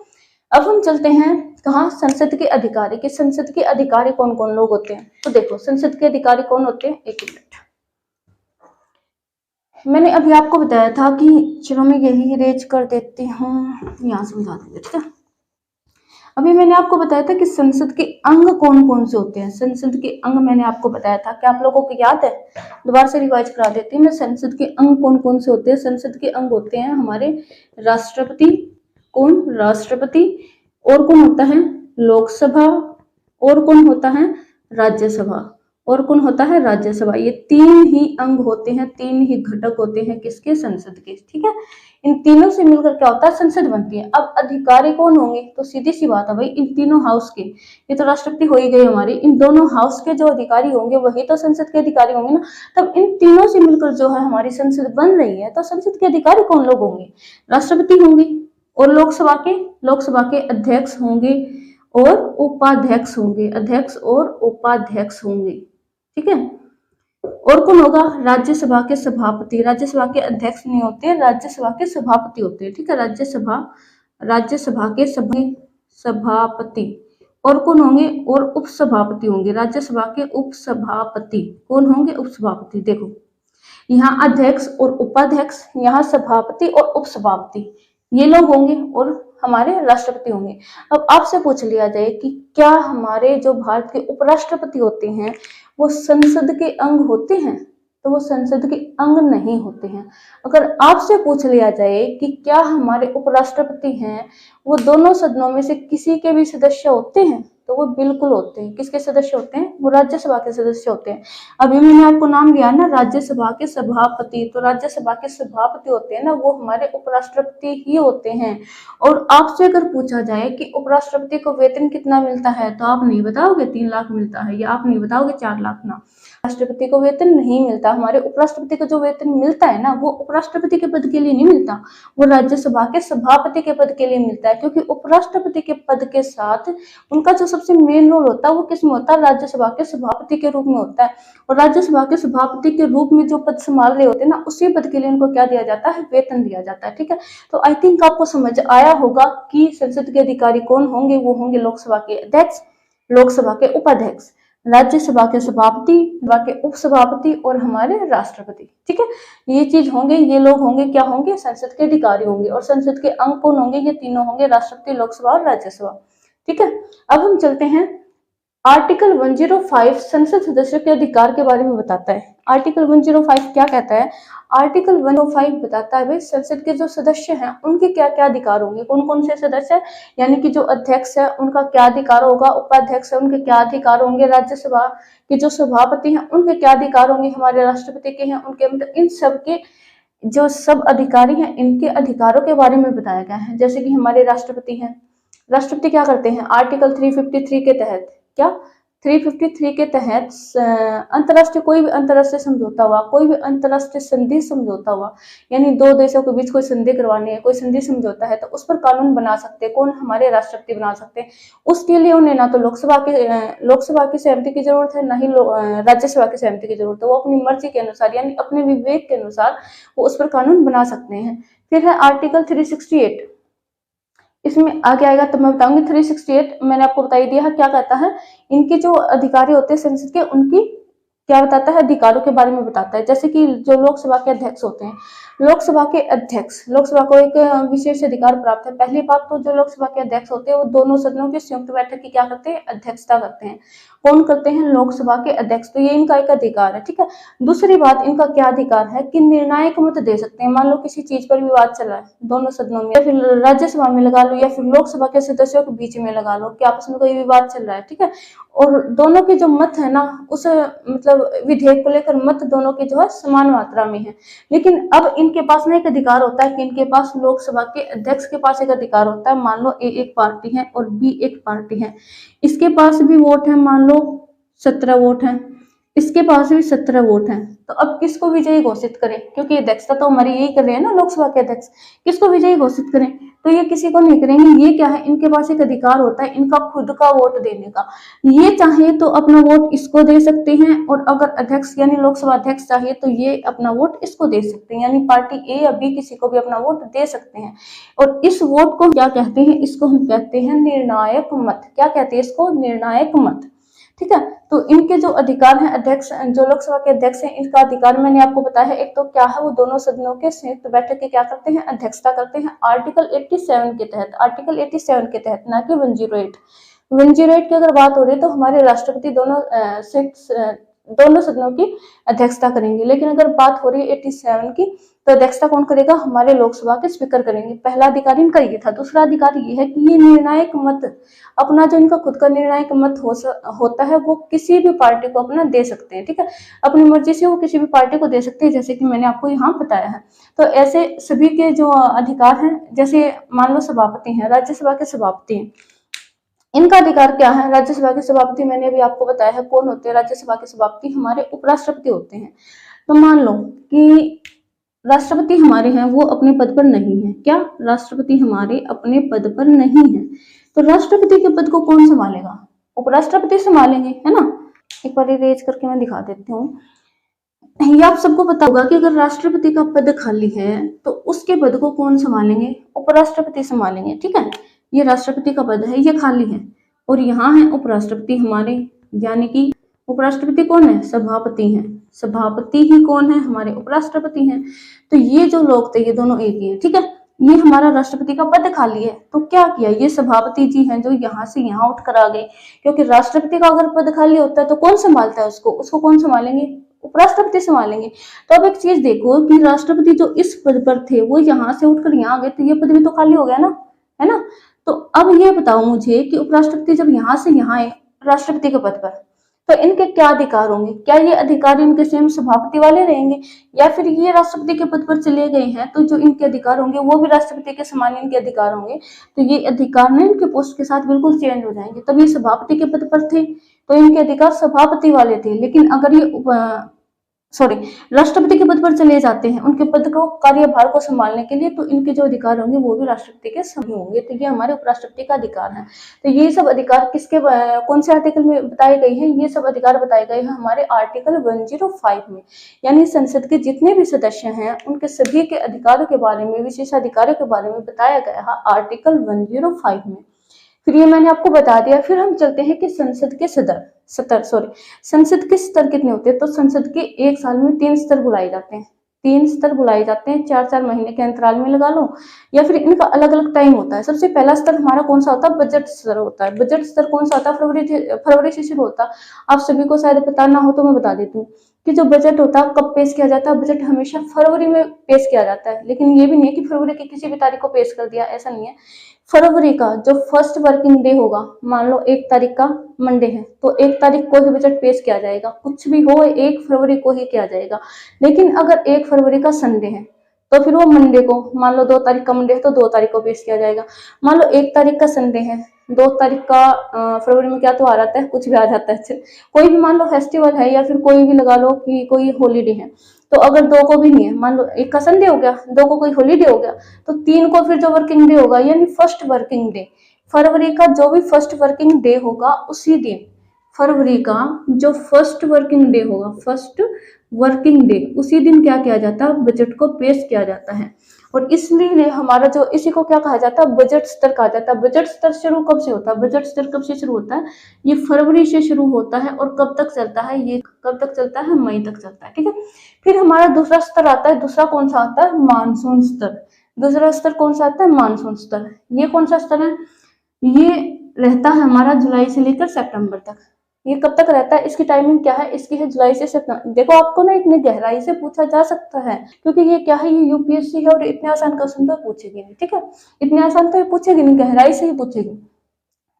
अब हम चलते हैं कहाँ? संसद के अधिकारी। कि संसद के अधिकारी कौन कौन लोग होते हैं। तो देखो संसद के अधिकारी कौन होते हैं। एक मिनट, मैंने अभी आपको बताया था कि चलो मैं यही इरेज कर देती हूँ, यहाँ समझा दूंगी। ठीक है। अभी मैंने आपको बताया था कि संसद के अंग कौन कौन से होते हैं। संसद के अंग मैंने आपको बताया था। क्या आप लोगों को याद है? दोबारा से रिवाइज करा देती हूँ मैं। संसद के अंग कौन कौन से होते हैं? संसद के अंग होते हैं हमारे राष्ट्रपति। कौन? राष्ट्रपति। और कौन होता है? लोकसभा। और कौन होता है? राज्यसभा। और कौन होता है? राज्यसभा। ये 3 ही अंग होते हैं, 3 ही घटक होते हैं किसके? संसद के। ठीक है। इन तीनों से मिलकर क्या होता है? संसद बनती है। अब अधिकारी कौन होंगे? तो सीधी सी बात है भाई, इन तीनों हाउस के, ये तो राष्ट्रपति हो ही गई हमारी, इन दोनों हाउस के जो अधिकारी होंगे वही तो संसद के अधिकारी होंगे ना। तब इन तीनों से मिलकर जो है हमारी संसद बन रही है, तो संसद के अधिकारी कौन लोग होंगे? राष्ट्रपति होंगे और लोकसभा के अध्यक्ष होंगे और उपाध्यक्ष होंगे। अध्यक्ष और उपाध्यक्ष होंगे। ठीक है। और कौन होगा? राज्यसभा के सभापति। राज्यसभा के अध्यक्ष नहीं होते, राज्यसभा के सभापति होते हैं। ठीक है। राज्यसभा के सभापति। और कौन होंगे? और उपसभापति होंगे। राज्यसभा के उपसभापति कौन होंगे? उपसभापति। देखो यहाँ अध्यक्ष और उपाध्यक्ष, यहाँ सभापति और उपसभापति, ये लोग होंगे और हमारे राष्ट्रपति होंगे। अब आपसे पूछ लिया जाए कि क्या हमारे जो भारत के उपराष्ट्रपति होते हैं वो संसद के अंग होते हैं? तो वो संसद के अंग नहीं होते हैं। अगर आपसे पूछ लिया जाए कि क्या हमारे उपराष्ट्रपति हैं वो दोनों सदनों में से किसी के भी सदस्य होते हैं, तो वो बिल्कुल होते हैं। किसके सदस्य होते हैं? वो राज्यसभा के सदस्य होते हैं। अभी मैंने आपको नाम लिया ना, राज्यसभा के सभापति, तो राज्यसभा के सभापति होते हैं ना, वो हमारे उपराष्ट्रपति ही होते हैं। और आपसे अगर पूछा जाए कि उपराष्ट्रपति को वेतन कितना मिलता है, तो आप नहीं बताओगे 3 लाख मिलता है, या आप नहीं बताओगे 4 लाख ना। राष्ट्रपति को वेतन नहीं मिलता। हमारे उपराष्ट्रपति को जो वेतन मिलता है ना, वो उपराष्ट्रपति के पद के लिए नहीं मिलता, वो राज्यसभा के सभापति के पद के लिए मिलता है। क्योंकि उपराष्ट्रपति के पद के साथ उनका जो सबसे मेन रोल होता है वो किस में होता है? राज्यसभा के सभापति के रूप में होता है। और राज्यसभा के सभापति के रूप में जो पद संभाल रहे होते हैं ना, उसी पद के लिए उनको क्या दिया जाता है? वेतन दिया जाता है। ठीक है, तो आई थिंक आपको समझ आया होगा कि संसद के अधिकारी कौन होंगे। वो होंगे लोकसभा के अध्यक्ष, लोकसभा के उपाध्यक्ष, राज्यसभा के सभापति, सभा के उपसभापति और हमारे राष्ट्रपति। ठीक है, ये चीज होंगे, ये लोग होंगे, क्या होंगे? संसद के अधिकारी होंगे। और संसद के अंग कौन होंगे? ये तीनों होंगे, राष्ट्रपति, लोकसभा और राज्यसभा। ठीक है, अब हम चलते हैं। आर्टिकल 105 संसद सदस्यों के अधिकार के बारे में बताता है। आर्टिकल 105 क्या कहता है? आर्टिकल 105 बताता है भाई संसद के जो सदस्य हैं उनके क्या क्या अधिकार होंगे। कौन कौन से सदस्य हैं? यानी कि जो अध्यक्ष है उनका क्या अधिकार होगा, उपाध्यक्ष है उनके क्या अधिकार होंगे, राज्यसभा के जो सभापति हैं उनके क्या अधिकार होंगे, हमारे राष्ट्रपति के हैं उनके, मतलब इन सब के जो सब अधिकारी हैं इनके अधिकारों के बारे में बताया गया है। जैसे कि हमारे राष्ट्रपति हैं, राष्ट्रपति क्या करते हैं? आर्टिकल 353 के तहत, क्या 353 के तहत अंतरराष्ट्रीय कोई भी अंतरराष्ट्रीय समझौता हुआ, कोई भी अंतरराष्ट्रीय संधि समझौता हुआ, यानी दो देशों के बीच कोई संधि करवानी है, कोई संधि समझौता है, तो उस पर कानून बना सकते हैं। कौन? हमारे राष्ट्रपति बना सकते हैं। उसके लिए उन्हें ना तो लोकसभा की सहमति की जरूरत है, ना ही राज्यसभा की सहमति की जरूरत है। वो अपनी मर्जी के अनुसार यानी अपने विवेक के अनुसार वो उस पर कानून बना सकते हैं। फिर है आर्टिकल 368, इसमें आगे आएगा तब मैं बताऊंगी। 368 मैंने आपको बता ही दिया क्या कहता है। इनके जो अधिकारी होते हैं संसद के, उनकी क्या बताता है? अधिकारों के बारे में बताता है। जैसे कि जो लोकसभा के अध्यक्ष होते हैं, लोकसभा के अध्यक्ष, लोकसभा को एक विशेष अधिकार प्राप्त है। पहली बात तो जो लोकसभा के अध्यक्ष होते हैं वो दोनों सदनों की संयुक्त बैठक की क्या करते हैं? अध्यक्षता करते हैं। कौन करते हैं? लोकसभा के अध्यक्ष। तो ये इनका एक अधिकार है। ठीक है, दूसरी बात इनका क्या अधिकार है कि निर्णायक मत दे सकते हैं। मान लो किसी चीज पर विवाद चल रहा है दोनों सदनों में, या फिर राज्यसभा में लगा लो या फिर लोकसभा के सदस्यों के बीच में लगा लो कि आपस में कोई विवाद चल रहा है। ठीक है, और दोनों के जो मत है ना, उस मतलब विधेयक को लेकर मत दोनों के जो है समान मात्रा में है। लेकिन अब इनके पास ना एक अधिकार होता है कि इनके पास लोकसभा के अध्यक्ष के पास एक अधिकार होता है। मान लो ए एक पार्टी है और बी एक पार्टी है, इसके पास भी वोट है, मान लो 17 वोट है, इसके पास भी 17 वोट हैं। तो अब किसको विजयी घोषित करें? क्योंकि अध्यक्षता तो हमारी यही कर रहे हैं ना, लोकसभा के अध्यक्ष। किसको विजयी घोषित करें? तो ये किसी को नहीं करेंगे। ये क्या है? इनके पास एक अधिकार होता है इनका खुद का वोट देने का। ये चाहे तो अपना वोट इसको दे सकते हैं, और अगर अध्यक्ष यानी लोकसभा अध्यक्ष चाहे तो ये अपना वोट इसको दे सकते हैं, यानी पार्टी ए या बी किसी को भी अपना वोट दे सकते हैं। और इस वोट को क्या कहते हैं? इसको हम कहते हैं निर्णायक मत। क्या कहते हैं इसको? निर्णायक मत। ठीक है, तो इनके जो अधिकार हैं, अध्यक्ष जो लोकसभा के अध्यक्ष हैं, इनका अधिकार मैंने आपको बताया है। एक तो क्या है? वो दोनों सदनों के संयुक्त बैठक के क्या करते हैं? अध्यक्षता करते हैं। आर्टिकल 87 के तहत, आर्टिकल 87 के तहत, ना कि 108। 108 की अगर बात हो रही है तो हमारे राष्ट्रपति दोनों सदनों की अध्यक्षता करेंगे। लेकिन अगर बात हो रही है 87 की, तो अध्यक्षता कौन करेगा? हमारे लोकसभा के स्पीकर करेंगे। पहला अधिकार इनका ये था। दूसरा अधिकार ये है कि ये निर्णायक मत, अपना जो इनका खुद का निर्णायक मत होता है, वो किसी भी पार्टी को अपना दे सकते हैं। ठीक है, अपनी मर्जी से वो किसी भी पार्टी को दे सकते हैं, जैसे कि मैंने आपको यहाँ बताया है। तो ऐसे सभी के जो अधिकार हैं, जैसे मान लो सभापति हैं, राज्यसभा के सभापति हैं, इनका अधिकार क्या है? राज्यसभा के सभापति मैंने अभी आपको बताया है कौन होते हैं। राज्यसभा के सभापति हमारे उपराष्ट्रपति होते हैं। तो मान लो कि राष्ट्रपति हमारे हैं वो अपने पद पर नहीं है। क्या? राष्ट्रपति हमारे अपने पद पर नहीं है, तो राष्ट्रपति के पद को कौन संभालेगा? उपराष्ट्रपति संभालेंगे, है ना। एक बार इरेज करके मैं दिखा देती हूँ। ये आप सबको पता होगा कि अगर राष्ट्रपति का पद खाली है तो उसके पद को कौन संभालेंगे? उपराष्ट्रपति संभालेंगे। ठीक है, ये राष्ट्रपति का पद है, ये खाली है, और यहाँ है उपराष्ट्रपति हमारे, यानी कि उपराष्ट्रपति कौन है? सभापति हैं। सभापति ही कौन है? हमारे उपराष्ट्रपति हैं। तो ये जो लोग थे ये दोनों एक ही है। ठीक है, ये हमारा राष्ट्रपति का पद खाली है, तो क्या किया? ये सभापति जी हैं जो यहाँ से यहाँ उठ कर आ गए, क्योंकि राष्ट्रपति का अगर पद खाली होता है तो कौन संभालता है उसको? उसको कौन संभालेंगे? उपराष्ट्रपति संभालेंगे। तो अब एक चीज देखो कि राष्ट्रपति जो इस पद पर थे वो यहाँ से उठकर यहाँ आ गए, तो ये पद भी तो खाली हो गया ना, है ना। तो अब ये बताओ मुझे कि उपराष्ट्रपति जब यहाँ से यहाँ आए राष्ट्रपति के पद पर, तो इनके क्या अधिकार होंगे? क्या ये अधिकार इनके सेम सभापति वाले रहेंगे, या फिर ये राष्ट्रपति के पद पर चले गए हैं तो जो इनके अधिकार होंगे वो भी राष्ट्रपति के समान इनके अधिकार होंगे? तो ये अधिकार ना इनके पोस्ट के साथ बिल्कुल चेंज हो जाएंगे। तब ये सभापति के पद पर थे तो इनके अधिकार सभापति वाले थे, लेकिन अगर ये राष्ट्रपति के पद पर चले जाते हैं उनके पद को कार्यभार को संभालने के लिए, तो इनके जो अधिकार होंगे वो भी राष्ट्रपति के समान होंगे। तो ये हमारे उपराष्ट्रपति का अधिकार है। तो ये सब अधिकार किसके कौन से आर्टिकल में बताए गए हैं? ये सब अधिकार बताए गए हैं हमारे आर्टिकल 105 में। यानी संसद के जितने भी सदस्य हैं उनके सभी के अधिकारों के बारे में, विशेषाधिकारों के बारे में बताया गया है आर्टिकल 105 में। फिर ये मैंने आपको बता दिया। फिर हम चलते हैं कि संसद के संसद के स्तर कितने होते हैं? तो संसद के एक साल में 3 स्तर बुलाए जाते हैं। 3 स्तर बुलाए जाते हैं, 4-4 महीने के अंतराल में लगा लो, या फिर इनका अलग अलग टाइम होता है। सबसे पहला स्तर हमारा कौन सा होता है? बजट स्तर होता है। बजट स्तर कौन सा होता है? फरवरी से शुरू होता है। आप सभी को शायद पता ना हो तो मैं बता देती हूँ कि जो बजट होता है कब पेश किया जाता है? बजट हमेशा फरवरी में पेश किया जाता है, लेकिन ये भी नहीं है कि फरवरी की किसी भी तारीख को पेश कर दिया, ऐसा नहीं है। फरवरी का जो फर्स्ट वर्किंग डे होगा, मान लो 1 तारीख का मंडे है तो 1 तारीख को ही बजट पेश किया जाएगा। कुछ भी हो 1 फरवरी को ही किया जाएगा। लेकिन अगर 1 फरवरी का संडे है तो फिर वो मंडे को, मान लो 2 तारीख का मंडे है तो 2 तारीख को पेश किया जाएगा। मान लो 1 तारीख का संडे है, 2 तारीख का फरवरी में क्या तो आ जाता है, कुछ भी आ जाता है, कोई भी मान लो फेस्टिवल है या फिर कोई भी लगा लो कि कोई हॉलीडे है, तो अगर 2 को भी नहीं है, मान लो 1 का संडे हो गया, 2 को कोई हॉलीडे हो गया, तो 3 को फिर जो वर्किंग डे होगा यानी फर्स्ट वर्किंग डे, फरवरी का जो भी फर्स्ट वर्किंग डे होगा उसी दिन, फरवरी का जो फर्स्ट वर्किंग डे होगा, फर्स्ट वर्किंग डे, उसी दिन क्या किया जाता है? बजट को पेश किया जाता है। और इसलिए हमारा जो, इसी को क्या कहा जाता है? बजट स्तर कहा जाता है। बजट स्तर शुरू कब से होता है? बजट स्तर कब से शुरू होता है? ये फरवरी से शुरू होता है और कब तक चलता है? ये कब तक चलता है? मई तक चलता है, ठीक है। फिर हमारा दूसरा स्तर आता है, दूसरा कौन सा आता है? मानसून स्तर। दूसरा स्तर कौन सा आता है? मानसून स्तर। ये कौन सा स्तर है? ये रहता है हमारा जुलाई से लेकर सितंबर तक। ये कब तक रहता है? इसकी टाइमिंग क्या है? इसकी है जुलाई से सितंबर। देखो आपको ना इतनी गहराई से पूछा जा सकता है, क्योंकि ये क्या है, ये यूपीएससी है और इतने आसान क्वेश्चन तो पूछेगी नहीं, ठीक है। इतने आसान तो ये पूछेगी नहीं, गहराई से ही पूछेगी।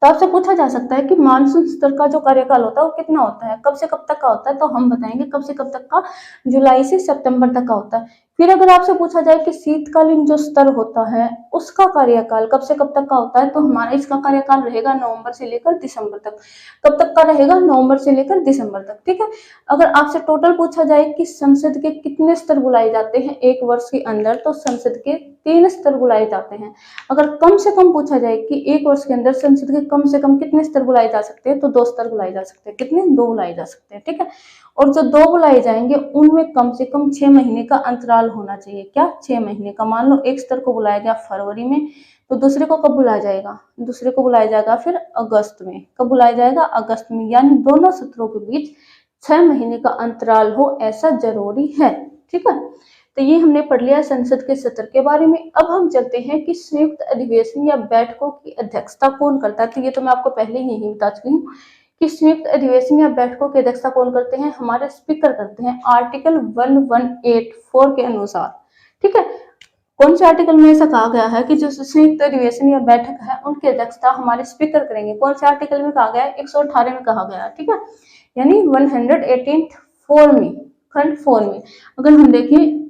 तो आपसे पूछा जा सकता है कि मानसून स्तर का जो कार्यकाल होता है वो कितना होता है, कब से कब तक का होता है? तो हम बताएंगे कब से कब तक का, जुलाई से सितंबर तक का होता है। फिर अगर आपसे पूछा जाए कि शीतकालीन जो स्तर होता है उसका कार्यकाल कब से कब तक का होता है, तो हमारा इसका कार्यकाल रहेगा नवंबर से लेकर दिसंबर तक। कब तक का रहेगा? नवंबर से लेकर दिसंबर तक, ठीक है। अगर आपसे टोटल पूछा जाए कि संसद के कितने स्तर बुलाए जाते हैं एक वर्ष के अंदर, तो संसद के 3 स्तर बुलाए जाते हैं। अगर कम से कम पूछा जाए कि एक वर्ष के अंदर संसद के कम से कम कितने स्तर बुलाए जा सकते हैं, तो 2 स्तर बुलाए जा सकते हैं। कितने? 2 बुलाए जा सकते हैं, ठीक है। और जो 2 बुलाए जाएंगे उनमें कम से कम 6 महीने का अंतराल होना चाहिए। क्या? 6 महीने का। मान लो एक स्तर को बुलाया गया फरवरी में, तो दूसरे को कब बुलाया जाएगा? दूसरे को बुलाया जाएगा फिर अगस्त में। कब बुलाया जाएगा? अगस्त में। यानी दोनों सत्रों के बीच 6 महीने का अंतराल हो, ऐसा जरूरी है, ठीक है। तो ये हमने पढ़ लिया संसद के सत्र के बारे में। अब हम चलते हैं कि संयुक्त अधिवेशन या बैठकों की अध्यक्षता कौन करता है। तो ये तो मैं आपको पहले ही यही बता चुकी हूँ कि संयुक्त अधिवेशन या बैठकों की अध्यक्षता कौन करते हैं? हमारे स्पीकर करते हैं, आर्टिकल 1184 के अनुसार, ठीक है। कौन से आर्टिकल में ऐसा कहा गया है कि जो संयुक्त अधिवेशन या बैठक है उनकी अध्यक्षता हमारे स्पीकर करेंगे? कौन से आर्टिकल में कहा गया है? 118 में कहा गया है, ठीक है। यानी 118 में, खंड 4 में अगर हम देखें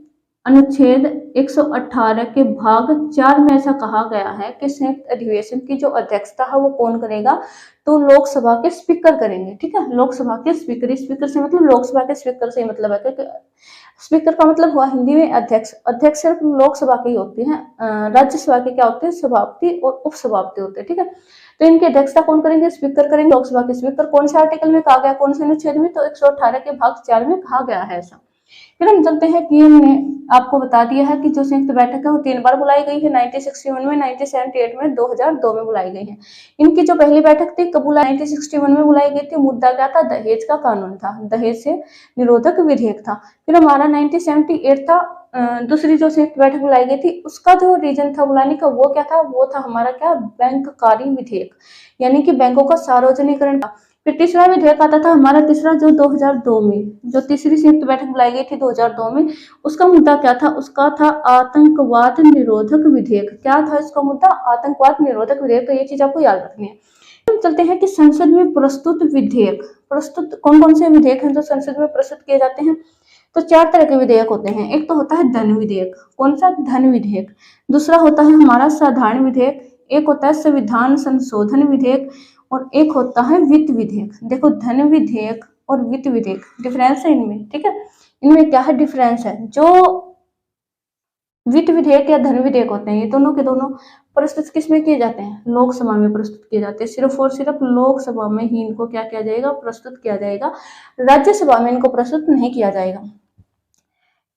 अनुच्छेद 118 के भाग 4 में ऐसा कहा गया है कि संयुक्त अधिवेशन की जो अध्यक्षता है वो कौन करेगा? तो लोकसभा के स्पीकर करेंगे, ठीक है। लोकसभा के स्पीकर, स्पीकर से मतलब लोकसभा के स्पीकर से मतलब है, क्योंकि स्पीकर का मतलब हुआ हिंदी में अध्यक्ष। अध्यक्ष सिर्फ लोकसभा के ही होते हैं, राज्यसभा के क्या होते हैं? सभापति और उपसभापति होते हैं, ठीक है। तो इनकी अध्यक्षता कौन करेंगे? स्पीकर करेंगे, लोकसभा के स्पीकर। कौन से आर्टिकल में कहा गया? कौन से अनुच्छेद में? तो 118 के भाग 4 में कहा गया है ऐसा। फिर हम चलते हैं कि हमने आपको बता दिया है कि जो संयुक्त बैठक है वो 3 बार बुलाई गई है, 1961 में, 1978 में, 2002 में बुलाई गई है। इनकी जो पहली बैठक थी कब बुलाई? 1961 में बुलाई गई थी। मुद्दा क्या था? दहेज का कानून था, दहेज से निरोधक विधेयक था। फिर हमारा 1978 था, दूसरी जो संयुक्त बैठक बुलाई गई थी उसका जो रीजन था बुलाने का वो क्या था? वो था हमारा क्या? बैंककारी विधेयक, यानी कि बैंकों का सार्वजनिकरण था। फिर तीसरा विधेयक आता था हमारा तीसरा, जो 2002 में जो तीसरी संयुक्त बैठक बुलाई गई थी 2002 में, उसका मुद्दा क्या था? उसका था आतंकवाद निरोधक विधेयक। क्या था इसका मुद्दा? आतंकवाद निरोधक विधेयक। तो ये चीज आपको याद रखनी है। हम चलते हैं कि संसद में प्रस्तुत विधेयक, प्रस्तुत कौन कौन से विधेयक हैं जो संसद में प्रस्तुत किए जाते हैं? तो 4 तरह के विधेयक होते हैं। एक तो होता है धन विधेयक। कौन सा? धन विधेयक। दूसरा होता है हमारा साधारण विधेयक, एक होता है संविधान संशोधन विधेयक, और एक होता है वित्त विधेयक। देखो, धन विधेयक और वित्त विधेयक डिफरेंस है इनमें, ठीक है। इनमें क्या है डिफरेंस है? जो वित्त विधेयक या धन विधेयक होते हैं, ये दोनों के दोनों प्रस्तुत किसमें किए जाते हैं? लोकसभा में प्रस्तुत किए जाते हैं। सिर्फ और सिर्फ लोकसभा में ही इनको क्या किया जाएगा? प्रस्तुत किया जाएगा। राज्यसभा में इनको प्रस्तुत नहीं किया जाएगा।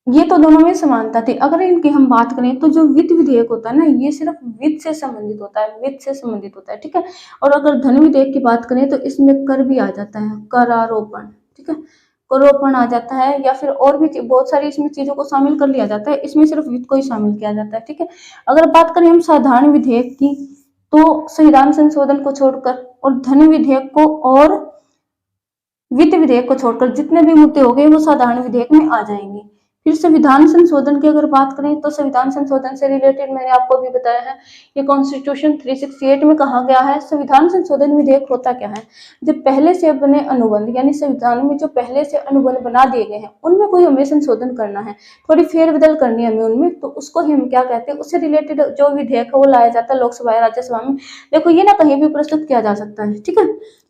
ये तो दोनों में समानता थी। अगर इनकी हम बात करें तो जो वित्त विधेयक होता है ना, ये सिर्फ वित्त से संबंधित होता है, वित्त से संबंधित होता है, ठीक है। और अगर धन विधेयक की बात करें तो इसमें कर भी आ जाता है, करारोपण, ठीक है, करोपण आ जाता है, या फिर और भी बहुत सारी इसमें चीजों को शामिल कर लिया जाता है। इसमें सिर्फ वित्त को ही शामिल किया जाता है, ठीक है। अगर बात करें हम साधारण विधेयक की, तो संविधान संशोधन को छोड़कर और धन विधेयक को और वित्त विधेयक को छोड़कर जितने भी मुद्दे हो गए वो साधारण विधेयक में आ जाएंगे। फिर संविधान संशोधन की अगर बात करें तो संविधान संशोधन से रिलेटेड मैंने आपको अभी बताया है, ये कॉन्स्टिट्यूशन 368 में कहा गया है। संविधान संशोधन विधेयक होता क्या है? जब पहले से बने अनुबंध, यानी संविधान में जो पहले से अनुबंध बना दिए गए हैं उनमें कोई हमें संशोधन करना है, थोड़ी फेरबदल करनी है हमें उनमें, तो उसको ही हम क्या कहते हैं? उससे रिलेटेड जो विधेयक है वो लाया जाता है लोकसभा या राज्यसभा में। देखो, ये ना कहीं भी प्रस्तुत किया जा सकता है, ठीक है।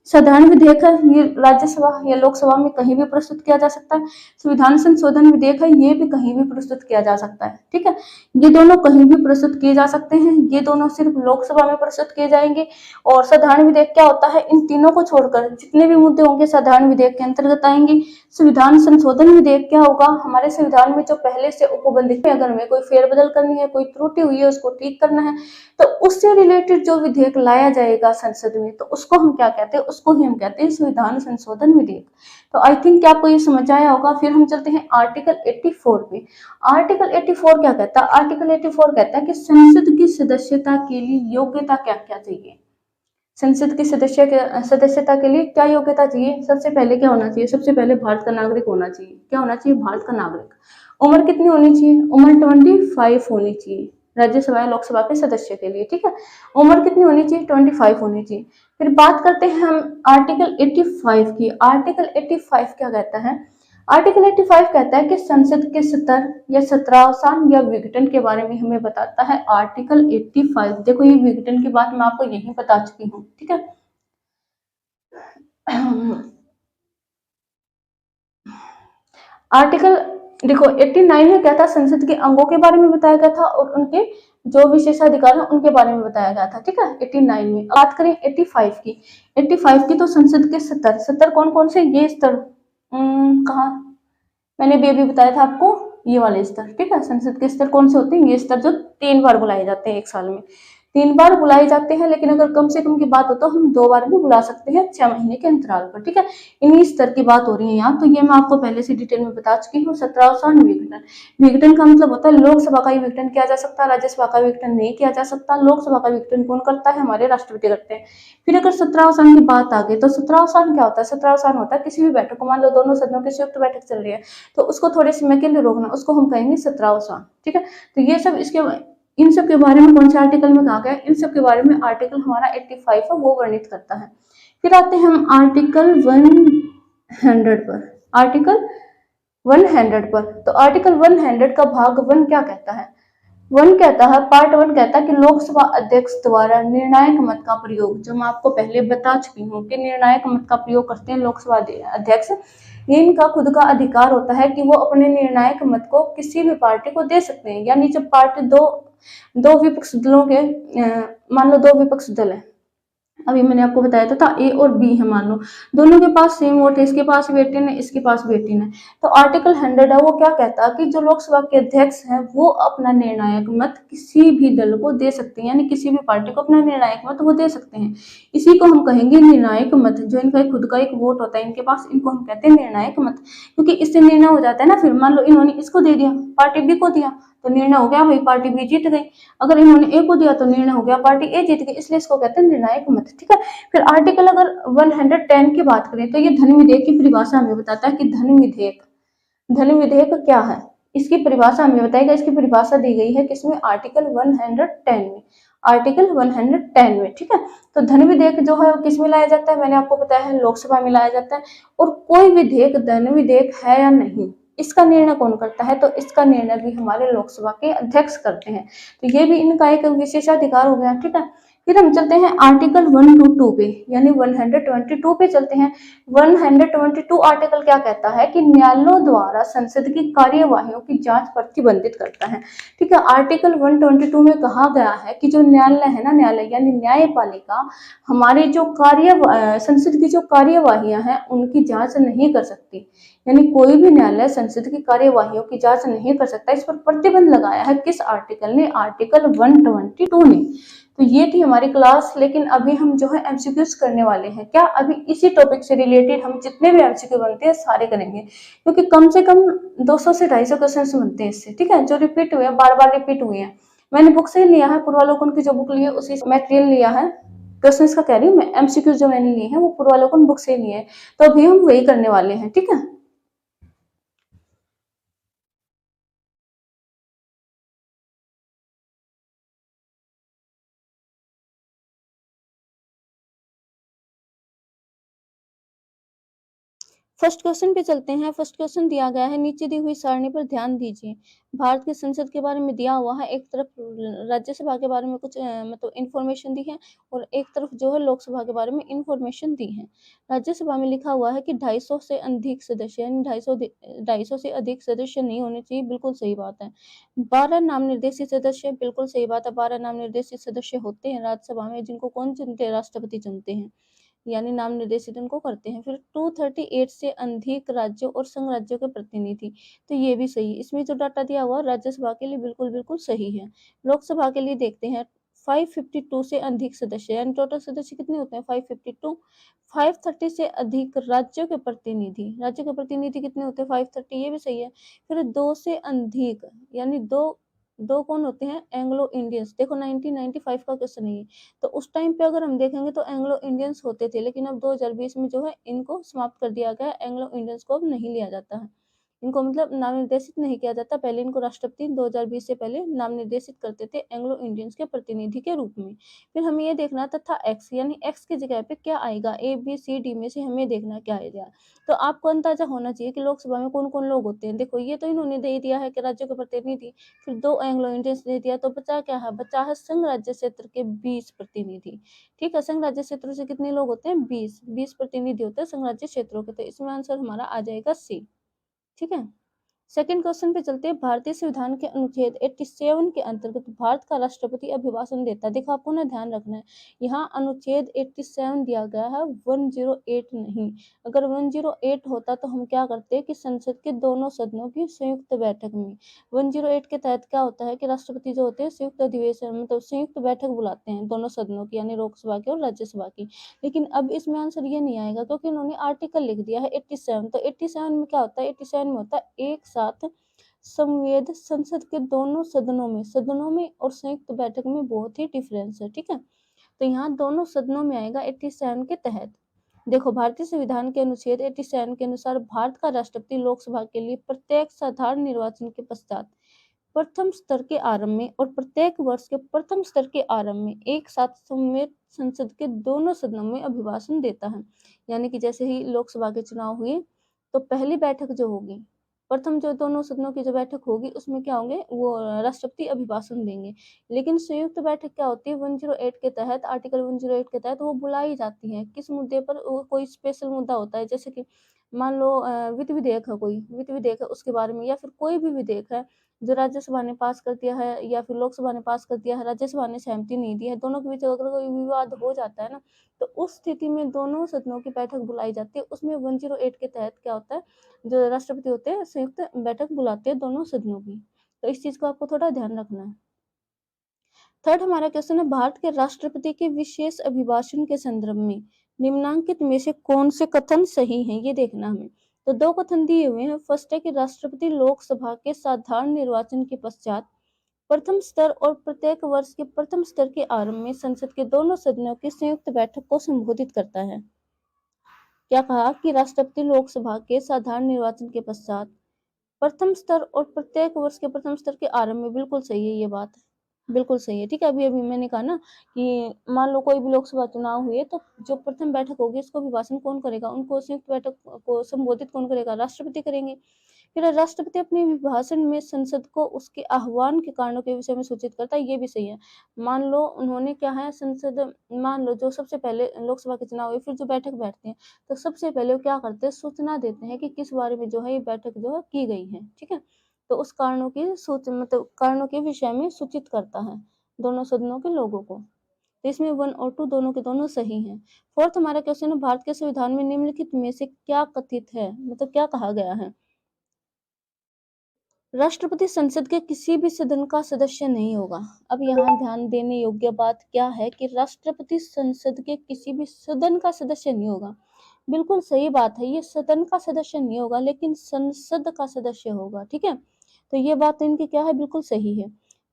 साधारण विधेयक है, ये राज्यसभा या लोकसभा में कहीं भी प्रस्तुत किया जा सकता है। संविधान संशोधन विधेयक है, ये भी कहीं भी प्रस्तुत किया जा सकता है, ठीक है। ये दोनों कहीं भी प्रस्तुत किए जा सकते हैं, ये दोनों सिर्फ लोकसभा में प्रस्तुत किए जाएंगे। और साधारण विधेयक क्या होता है? इन तीनों को छोड़कर जितने भी मुद्दे होंगे साधारण विधेयक के अंतर्गत आएंगे। संविधान संशोधन विधेयक क्या होगा? हमारे संविधान में जो पहले से उपबंधित है, अगर हमें कोई फेरबदल करनी है, कोई त्रुटि हुई है, उसको ठीक करना है, तो उससे रिलेटेड जो विधेयक लाया जाएगा संसद में, तो उसको हम क्या कहते हैं? उसको ही हम कहते हैं संविधान संशोधन विधेयक। तो आई थिंक आपको ये समझ आया होगा। फिर हम चलते हैं आर्टिकल 84 पे। आर्टिकल 84 क्या कहता है? आर्टिकल 84 कहता है कि संसद की सदस्यता के लिए योग्यता क्या क्या चाहिए। संसद की सदस्यता के लिए क्या योग्यता चाहिए? सबसे पहले क्या होना चाहिए? सबसे पहले भारत का नागरिक होना चाहिए। क्या होना चाहिए? भारत का नागरिक। उम्र कितनी होनी चाहिए? उम्र 25 होनी चाहिए राज्यसभा या लोकसभा के सदस्य के लिए, ठीक है। उम्र कितनी होनी चाहिए? 25 होनी चाहिए। फिर बात करते हैं हम आर्टिकल 85 की। आर्टिकल 85 क्या कहता है? आर्टिकल 85 कहता है कि संसद के सत्र या सत्रावसान या विघटन के बारे में हमें बताता है आर्टिकल 85। देखो, ये विघटन की बात मैं आपको यही बता चुकी हूँ, ठीक है। आर्टिकल देखो 89 में क्या था? संसद के अंगों के बारे में बताया गया था और उनके जो विशेषाधिकार है उनके बारे में बताया गया था, ठीक है। 89 में बात करें 85 की। 85 की तो संसद के स्तर कौन कौन से? ये स्तर कहा मैंने भी अभी बताया था आपको, ये वाले स्तर, ठीक है। संसद के स्तर कौन से होते हैं? ये स्तर जो 3 बार बुलाए जाते हैं एक साल में, 3 बार बुलाए जाते हैं। लेकिन अगर कम से कम की बात हो तो हम 2 बार भी बुला सकते हैं 6 महीने के अंतराल पर, ठीक है। इन्हीं स्तर की बात हो रही है यहाँ, तो ये मैं आपको पहले से डिटेल में बता चुकी हूँ। सत्रावसान विघटन, विघटन का मतलब होता है लोकसभा का ही विघटन किया जा सकता है, राज्यसभा का विघटन नहीं किया जा सकता। लोकसभा का विघटन कौन करता है? हमारे राष्ट्रपति करते हैं। फिर अगर सत्रावसान की बात आ गई तो सत्रावसान क्या होता है? सत्रावसान होता है किसी भी बैठक को, मान लो दोनों सदनों की संयुक्त बैठक चल रही है तो उसको थोड़े समय के लिए रोकना, उसको हम कहेंगे सत्रावसान, ठीक है। तो ये सब इन सब के बारे में कौन से आर्टिकल में कहा गया? इन सब के बारे में आर्टिकल हमारा 85 है, वो वर्णित करता है। फिर आते हैं हम आर्टिकल 100 पर। आर्टिकल 100 पर, तो आर्टिकल 100 का भाग 1 क्या कहता है? 1 कहता है, पार्ट 1 कहता है कि लोकसभा अध्यक्ष द्वारा निर्णायक मत का प्रयोग, जो मैं आपको पहले बता चुकी हूँ कि निर्णायक मत का प्रयोग करते हैं लोकसभा अध्यक्ष। ये इनका खुद का अधिकार होता है कि वो अपने निर्णायक मत को किसी भी पार्टी को दे सकते हैं। यानी जब पार्टी दो विपक्ष दलों के मान लो 2 विपक्ष दल है, अभी मैंने आपको बताया था ए और बी है, मान लो दोनों के पास सेम वोट है, इसके पास भी 18 है, इसके पास भी 18 है, तो आर्टिकल 100 है वो क्या कहता है कि जो लोकसभा के अध्यक्ष हैं वो अपना निर्णायक मत किसी भी दल को दे सकते हैं, यानी किसी भी पार्टी को अपना निर्णायक मत वो दे सकते हैं। इसी को हम कहेंगे निर्णायक मत। जो इनका खुद का एक वोट होता है इनके पास, इनको हम कहते हैं निर्णायक मत, क्योंकि इससे निर्णय हो जाता है ना। फिर मान लो इन्होंने इसको दे दिया, पार्टी बी को दिया, तो निर्णय हो गया भाई पार्टी बी जीत गई। अगर इन्होंने ए को दिया तो निर्णय हो गया पार्टी ए जीत गई, इसलिए इसको कहते हैं निर्णायक मत। ठीक है, फिर आर्टिकल अगर 110 की बात करें तो ये धन विधेयक की परिभाषा हमें बताता है कि धन विधेयक, धन विधेयक क्या है, इसकी परिभाषा हमें बताएगा। इसकी परिभाषा दी गई है किसमें, आर्टिकल 110 में, आर्टिकल 110 में। ठीक है, तो धन विधेयक जो है वो किसमें लाया जाता है, मैंने आपको बताया है लोकसभा में लाया जाता है। और कोई विधेयक धन विधेयक है या नहीं, इसका निर्णय कौन करता है, तो इसका निर्णय भी हमारे लोकसभा के अध्यक्ष करते हैं। तो ये भी इनका एक विशेषाधिकार हो गया। ठीक है, फिर हम चलते हैं आर्टिकल 122 पे, यानी 122 पे चलते हैं। 122 आर्टिकल क्या कहता है कि न्यायालयों द्वारा संसद की कार्यवाहियों की जांच प्रतिबंधित करता है। ठीक है, आर्टिकल 122 में कहा गया है कि जो न्यायालय है ना, न्यायालय यानी न्यायपालिका हमारे जो संसद की जो कार्यवाहियां हैं उनकी जांच नहीं कर सकती, यानी कोई भी न्यायालय संसद की कार्यवाहियों की जांच नहीं कर सकता। इस पर प्रतिबंध लगाया है किस आर्टिकल ने, आर्टिकल 122 ने। तो ये थी हमारी क्लास, लेकिन अभी हम जो है एमसीक्यूज करने वाले हैं। क्या, अभी इसी टॉपिक से रिलेटेड हम जितने भी एमसीक्यू बनते हैं सारे करेंगे, क्योंकि कम से कम 200 से 250 क्वेश्चन बनते हैं इससे। ठीक है, जो रिपीट हुए, बार बार रिपीट हुए हैं। मैंने बुक से ही लिया है, पूर्वालोकन की जो बुक ली है उसी से मटेरियल लिया है। क्वेश्चन का कह रही हूँ मैं, एमसीक्यू जो मैंने लिए हैं वो पूर्वालोकन बुक से लिए हैं, तो अभी हम वही करने वाले हैं। ठीक है, फर्स्ट क्वेश्चन पे चलते हैं। फर्स्ट क्वेश्चन दिया गया है, नीचे दी हुई सारणी पर ध्यान दीजिए। भारत की संसद के बारे में दिया हुआ है, एक तरफ राज्यसभा के बारे में कुछ मतलब इंफॉर्मेशन दी है, और एक तरफ जो है लोकसभा के बारे में इंफॉर्मेशन दी है। राज्यसभा में लिखा हुआ है कि 250 से अधिक सदस्य, यानी 250 से अधिक सदस्य नहीं होने चाहिए, बिल्कुल सही बात है। 12 नाम निर्देशित सदस्य, बिल्कुल सही बात है, 12 नाम निर्देशित सदस्य होते हैं राज्यसभा में, जिनको कौन चुनते हैं, राष्ट्रपति चुनते हैं, यानी नाम निर्देशित उनको करते हैं। फिर 238 से अधिक राज्यों और संघ राज्यों के प्रतिनिधि, तो ये भी सही है। इसमें जो डाटा दिया हुआ राज्यसभा के लिए बिल्कुल बिल्कुल सही है। लोकसभा के लिए देखते हैं, 552 से अधिक सदस्य, यानी टोटल सदस्य कितने होते हैं, 552। 530 से अधिक राज्यों के प्रतिनिधि, राज्यों के प्रतिनिधि कितने होते हैं, 530, ये भी सही है। फिर 2 से अधिक, यानी दो, दो कौन होते हैं, एंग्लो इंडियंस। देखो 1995 का क्वेश्चन है ये, तो उस टाइम पे अगर हम देखेंगे तो एंग्लो इंडियंस होते थे, लेकिन अब 2020 में जो है इनको समाप्त कर दिया गया, एंग्लो इंडियंस को अब नहीं लिया जाता है, इनको मतलब नाम निर्देशित नहीं किया जाता। पहले इनको राष्ट्रपति 2020 से पहले नाम निर्देशित करते थे एंग्लो इंडियंस के प्रतिनिधि के रूप में। फिर हमें ये देखना तथा एक्स, यानी एक्स की जगह पे क्या आएगा, ए बी सी डी में से हमें देखना क्या आएगा। तो आपको अंदाजा होना चाहिए कि लोकसभा में कौन कौन लोग होते हैं। देखो ये तो इन्होंने दे दिया है कि राज्यों के प्रतिनिधि, फिर 2 एंग्लो इंडियंस दे दिया, तो बचा क्या है, बचा है संघ राज्य क्षेत्र के 20 प्रतिनिधि। ठीक है, संघ राज्य क्षेत्र से कितने लोग होते हैं, 20 प्रतिनिधि होते हैं संघ राज्य क्षेत्रों के, तो इसमें आंसर हमारा आ जाएगा सी। ठीक है, सेकंड क्वेश्चन पे चलते हैं। भारतीय संविधान के अनुच्छेद 87 के अंतर्गत भारत का राष्ट्रपति अभिभाषण देता है। देखो आपको ना ध्यान रखना है, यहाँ अनुच्छेद 87 दिया गया है, 108 नहीं। अगर 108 होता तो हम क्या करते कि संसद के दोनों सदनों की संयुक्त बैठक में, 108 के तहत क्या होता है कि राष्ट्रपति जो होते हैं संयुक्त अधिवेशन, मतलब संयुक्त बैठक बुलाते हैं दोनों सदनों की, यानी लोकसभा की और राज्यसभा की। लेकिन अब इसमें आंसर ये नहीं आएगा, क्योंकि इन्होंने आर्टिकल लिख दिया है 87। तो 87 में क्या होता है, 87 में होता है एक साथ संवेद, संसद के दोनों सदनों में और संयुक्त बैठक में बहुत ही डिफरेंस है। ठीक है, तो यहाँ दोनों सदनों में आएगा 87 के तहत। देखो भारतीय संविधान के अनुच्छेद 87 के अनुसार भारत का राष्ट्रपति लोकसभा के लिए प्रत्येक साधारण निर्वाचन के पश्चात प्रथम स्तर के आरंभ में और प्रत्येक वर्ष के प्रथम स्तर के आरंभ में एक साथ संवेद संसद के दोनों सदनों में अभिभाषण देता है। यानी कि जैसे ही लोकसभा के चुनाव हुए तो पहली बैठक जो होगी, प्रथम जो दोनों सदनों की जो बैठक होगी उसमें क्या होंगे, वो राष्ट्रपति अभिभाषण देंगे। लेकिन संयुक्त बैठक क्या होती है, 108 के तहत, आर्टिकल 108 के तहत वो बुलाई जाती है। किस मुद्दे पर, वो कोई स्पेशल मुद्दा होता है, जैसे कि मान लो वित्त विधेयक है, कोई वित्त विधेयक है उसके बारे में, या फिर कोई भी विधेयक है जो राज्यसभा ने पास कर दिया है या फिर लोकसभा ने पास कर दिया है, राज्यसभा ने सहमति नहीं दी है, दोनों के बीच अगर कोई विवाद हो जाता है ना, तो उस स्थिति में दोनों सदनों की बैठक बुलाई जाती है। उसमें 108 के तहत क्या होता है, जो राष्ट्रपति होते हैं संयुक्त बैठक बुलाते हैं दोनों सदनों की। तो इस चीज को आपको थोड़ा ध्यान रखना है। थर्ड हमारा क्वेश्चन है, भारत के राष्ट्रपति के विशेष अभिभाषण के संदर्भ में निम्नांकित में से कौन से कथन सही हैं, ये देखना हमें। तो दो कथन दिए हुए हैं। फर्स्ट है कि राष्ट्रपति लोकसभा के साधारण निर्वाचन के पश्चात प्रथम स्तर और प्रत्येक वर्ष के प्रथम स्तर के आरंभ में संसद के दोनों सदनों की संयुक्त बैठक को संबोधित करता है। क्या कहा कि राष्ट्रपति लोकसभा के साधारण निर्वाचन के पश्चात प्रथम स्तर और प्रत्येक वर्ष के प्रथम स्तर के आरंभ में, बिल्कुल सही है ये बात, बिल्कुल सही है। ठीक है, अभी अभी मैंने कहा ना कि मान लो कोई भी लोकसभा चुनाव हुए तो जो प्रथम बैठक होगी उसको अभिभाषण कौन करेगा, उनको संयुक्त बैठक को संबोधित कौन करेगा, राष्ट्रपति करेंगे। फिर राष्ट्रपति अपने अभिभाषण में संसद को उसके आह्वान के कारणों के विषय में सूचित करता है, ये भी सही है। मान लो उन्होंने क्या है, संसद, मान लो जो सबसे पहले लोकसभा के चुनाव हुए फिर जो बैठक बैठते हैं तो सबसे पहले वो क्या करते हैं, सूचना देते हैं कि किस बारे में जो है ये बैठक जो है की गई है। ठीक है, तो उस कारणों की मतलब कारणों के विषय में सूचित करता है दोनों सदनों के लोगों को। तो इसमें 1 और 2 दोनों के दोनों सही हैं। फोर्थ हमारा क्वेश्चन है, भारत के संविधान में निम्नलिखित में से क्या कथित है, मतलब क्या कहा गया है। राष्ट्रपति संसद के किसी भी सदन का सदस्य नहीं होगा। अब यहाँ ध्यान देने योग्य बात क्या है कि राष्ट्रपति संसद के किसी भी सदन का सदस्य नहीं होगा। बिल्कुल सही बात है, ये सदन का सदस्य नहीं होगा लेकिन संसद का सदस्य होगा। ठीक है, तो ये बात इनकी क्या है, बिल्कुल सही है।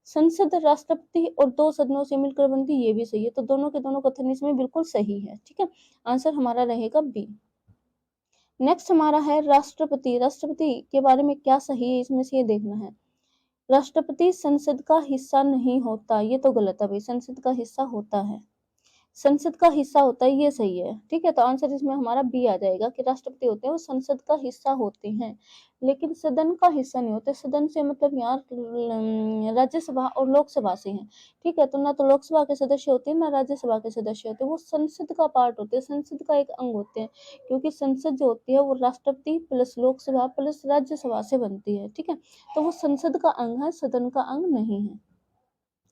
संसद राष्ट्रपति और दो सदनों से मिलकर बनती, ये भी सही है। तो दोनों के दोनों कथन इसमें बिल्कुल सही है। ठीक है, आंसर हमारा रहेगा बी। नेक्स्ट हमारा है राष्ट्रपति। राष्ट्रपति के बारे में क्या सही है, इसमें से ये देखना है। राष्ट्रपति संसद का हिस्सा नहीं होता, ये तो गलत है भाई, संसद का हिस्सा होता है, संसद का हिस्सा होता है, ये सही है। ठीक है, तो आंसर इसमें हमारा बी आ जाएगा कि राष्ट्रपति होते हैं वो संसद का हिस्सा होते हैं लेकिन सदन का हिस्सा नहीं होते। सदन से मतलब यहाँ राज्यसभा और लोकसभा से है। ठीक है, तो ना तो लोकसभा के सदस्य होते हैं ना राज्यसभा के सदस्य होते हैं, वो संसद का पार्ट होते हैं, संसद का एक अंग होते हैं। क्योंकि संसद जो होती है वो राष्ट्रपति प्लस लोकसभा प्लस राज्यसभा से बनती है। ठीक है, तो वो संसद का अंग है, सदन का अंग नहीं है।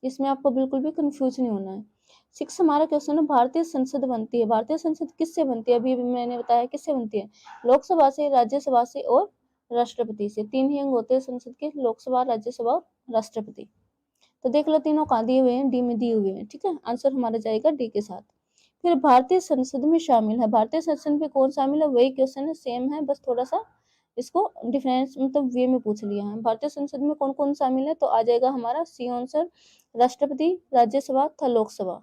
इसमें आपको बिल्कुल भी कंफ्यूज नहीं होना है। 6 हमारा क्वेश्चन है, भारतीय संसद बनती है। भारतीय संसद किससे बनती है, अभी मैंने बताया किससे बनती है, लोकसभा से, राज्यसभा से और राष्ट्रपति से। 3 ही अंग होते हैं संसद के, लोकसभा, राज्यसभा और राष्ट्रपति। तो देख लो तीनों कहाँ दिए हुए हैं, डी में दिए हुए हैं। ठीक है, आंसर हमारा जाएगा डी के साथ। फिर भारतीय संसद में शामिल है, भारतीय संसद में कौन शामिल है, वही क्वेश्चन है, सेम है, बस थोड़ा सा इसको डिफरेंस मतलब वे में पूछ लिया है। भारतीय संसद में कौन कौन शामिल है, तो आ जाएगा हमारा सी आंसर, राष्ट्रपति, राज्यसभा तथा लोकसभा।